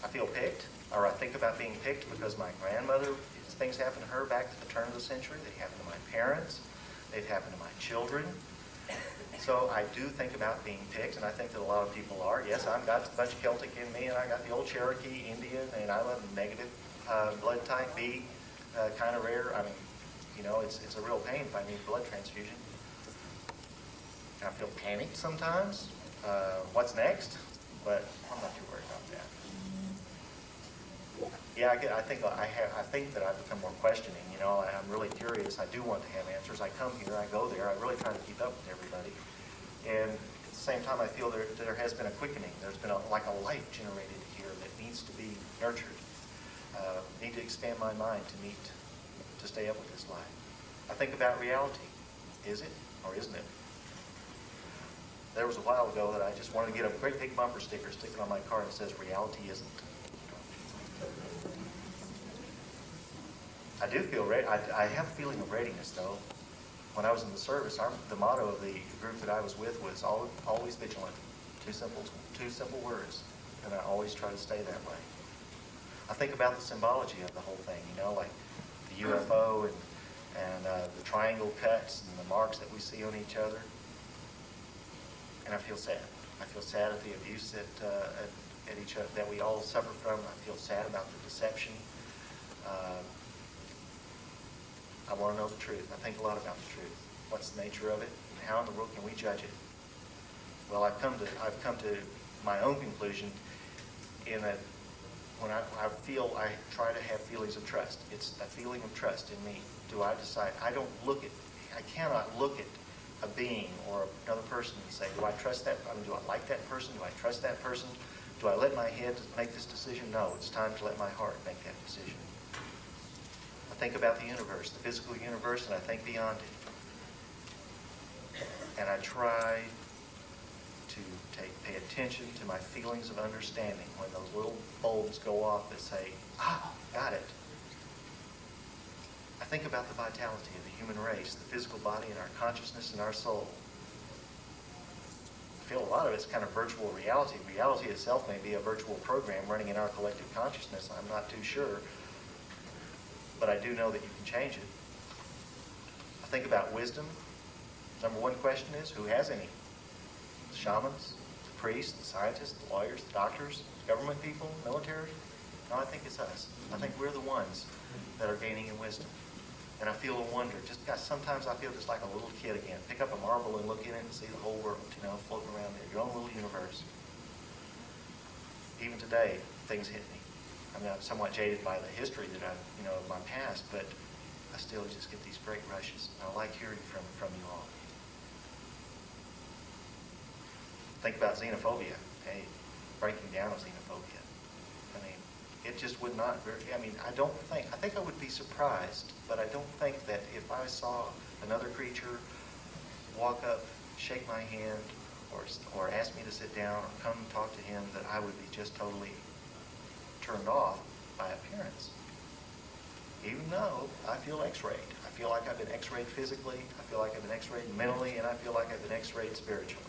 I feel picked, or I think about being picked because my grandmother, things happened to her back at the turn of the century. They happened to my parents. They've happened to my children. So I do think about being picked, and I think that a lot of people are. Yes, I've got a bunch of Celtic in me, and I got the old Cherokee, Indian, and I'm a negative blood type B, kind of rare. I mean, you know, it's a real pain if I need a blood transfusion. And I feel panicked sometimes. What's next? But I'm not too worried about that. Yeah, I think that I've become more questioning. You know, I'm really curious. I do want to have answers. I come here, I go there. I really try to keep up with everybody. And at the same time, I feel there has been a quickening. There's been like a life generated here that needs to be nurtured. Need to expand my mind to stay up with this life. I think about reality. Is it or isn't it? There was a while ago that I just wanted to get a great big bumper sticker, stick it on my car that says reality isn't. I do feel ready. I have a feeling of readiness, though. When I was in the service, the motto of the group that I was with was always vigilant. Two simple words, and I always try to stay that way. I think about the symbology of the whole thing, you know, like the UFO and the triangle cuts and the marks that we see on each other. And I feel sad. I feel sad at the abuse at each other that we all suffer from. I feel sad about the deception. I want to know the truth. I think a lot about the truth. What's the nature of it, and how in the world can we judge it? Well, I've come to my own conclusion in that when I try to have feelings of trust. It's a feeling of trust in me. Do I decide? I cannot look at a being or another person and say, do I trust that? I mean, do I like that person? Do I trust that person? Do I let my head make this decision? No, it's time to let my heart make that decision. I think about the universe, the physical universe, and I think beyond it. And I try to pay attention to my feelings of understanding when those little bulbs go off that say, got it. I think about the vitality of the human race, the physical body and our consciousness and our soul. I feel a lot of it's kind of virtual reality. Reality itself may be a virtual program running in our collective consciousness. I'm not too sure. But I do know that you can change it. I think about wisdom. Number one question is, who has any? The shamans, the priests, the scientists, the lawyers, the doctors, government people, military? No, I think it's us. I think we're the ones that are gaining in wisdom. And I feel a wonder. Sometimes I feel just like a little kid again. Pick up a marble and look in it and see the whole world, you know, floating around there. Your own little universe. Even today, things hit me. I mean, I'm somewhat jaded by the history that of my past, but I still just get these great rushes. I like hearing from you all. Think about xenophobia. Hey, breaking down of xenophobia. I mean, it just would not, I think I would be surprised, but I don't think that if I saw another creature walk up, shake my hand, or ask me to sit down, or come talk to him, that I would be just totally turned off by appearance. Even though I feel x-rayed. I feel like I've been x-rayed physically, I feel like I've been x-rayed mentally, and I feel like I've been x-rayed spiritually.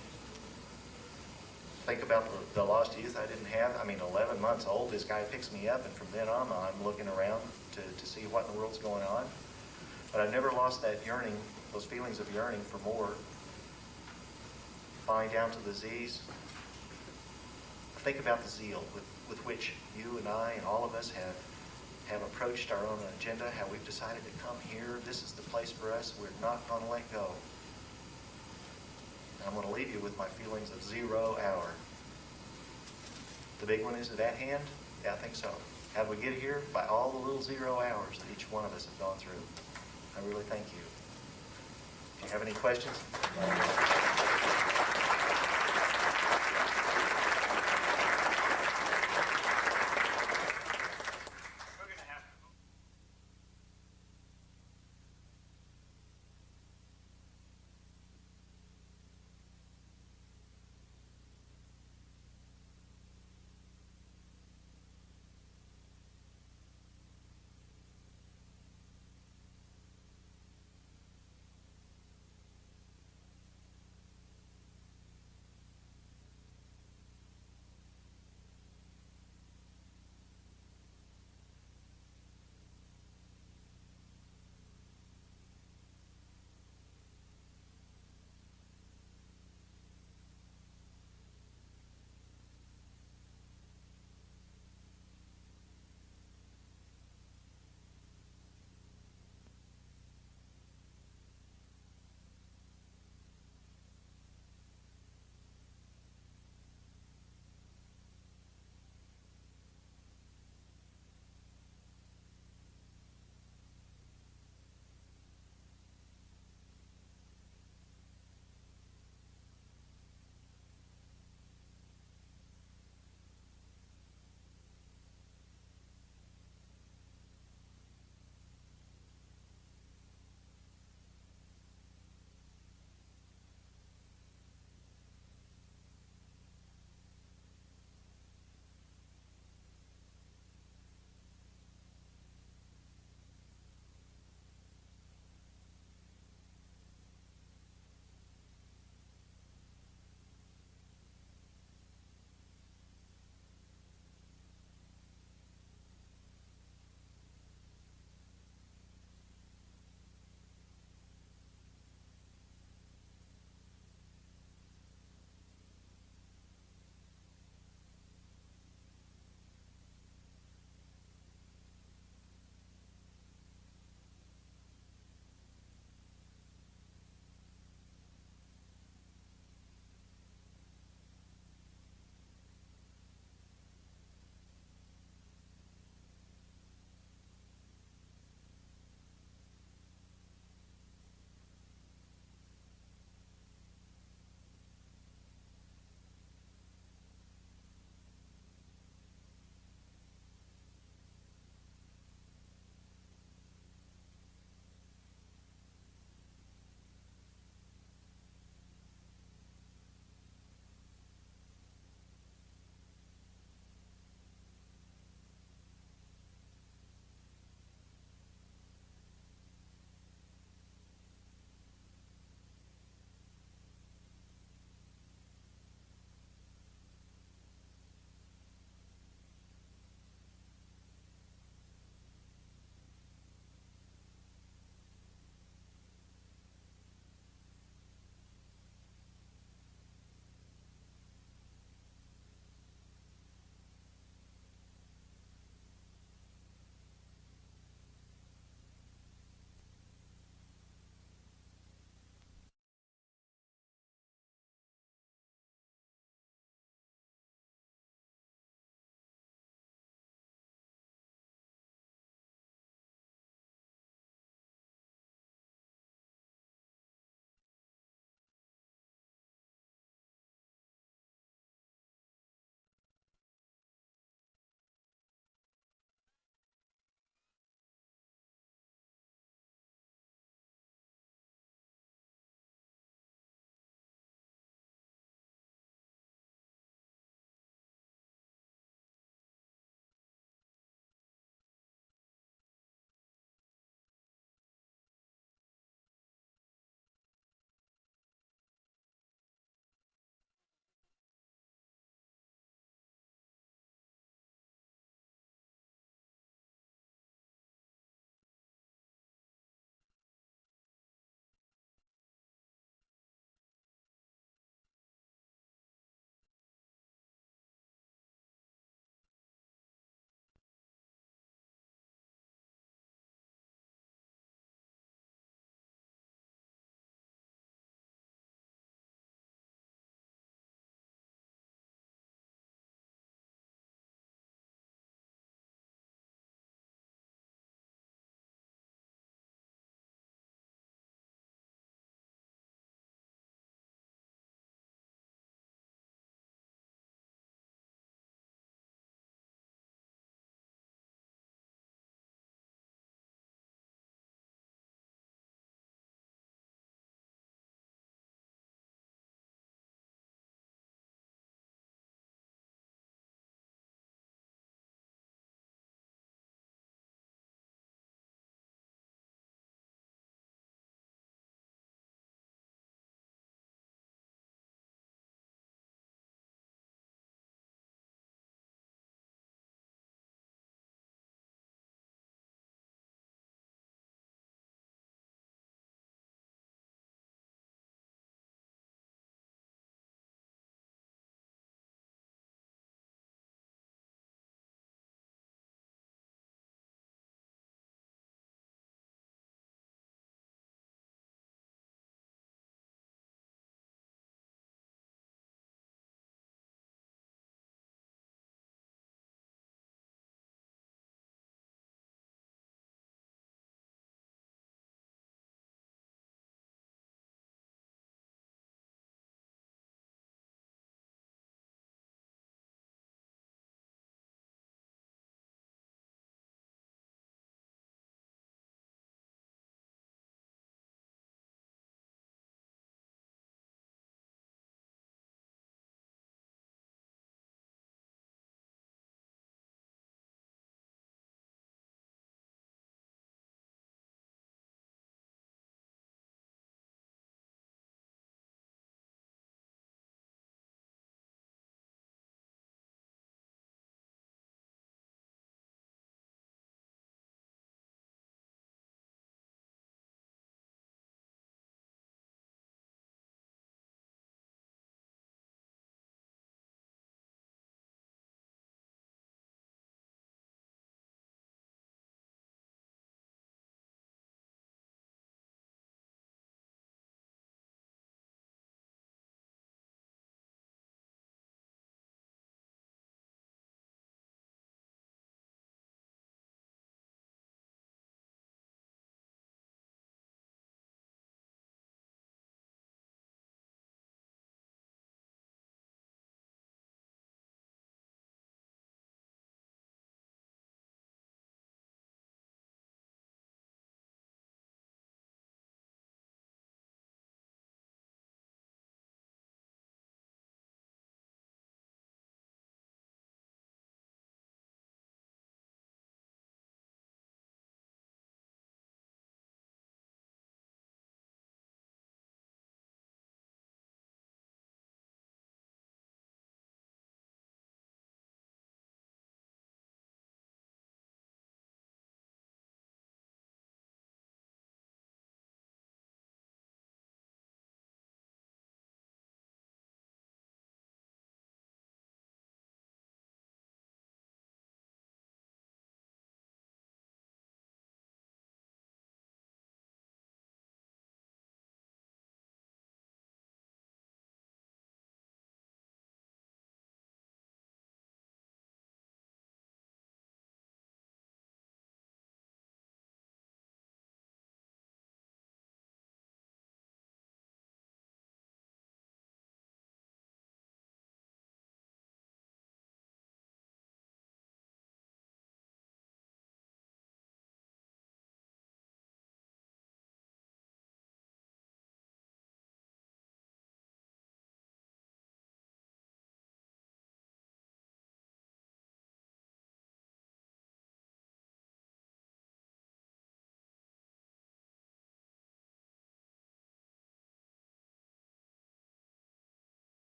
think about the lost youth I didn't have. I mean, 11 months old, this guy picks me up, and from then on, I'm looking around to see what in the world's going on. But I've never lost that yearning, those feelings of yearning for more. Finally down to the Z's. Think about the zeal with which you and I and all of us have approached our own agenda, how we've decided to come here. This is the place for us. We're not going to let go. And I'm going to leave you with my feelings of 0 hour. The big one is at hand? Yeah, I think so. How did we get here? By all the little 0 hours that each one of us have gone through. I really thank you. If you have any questions?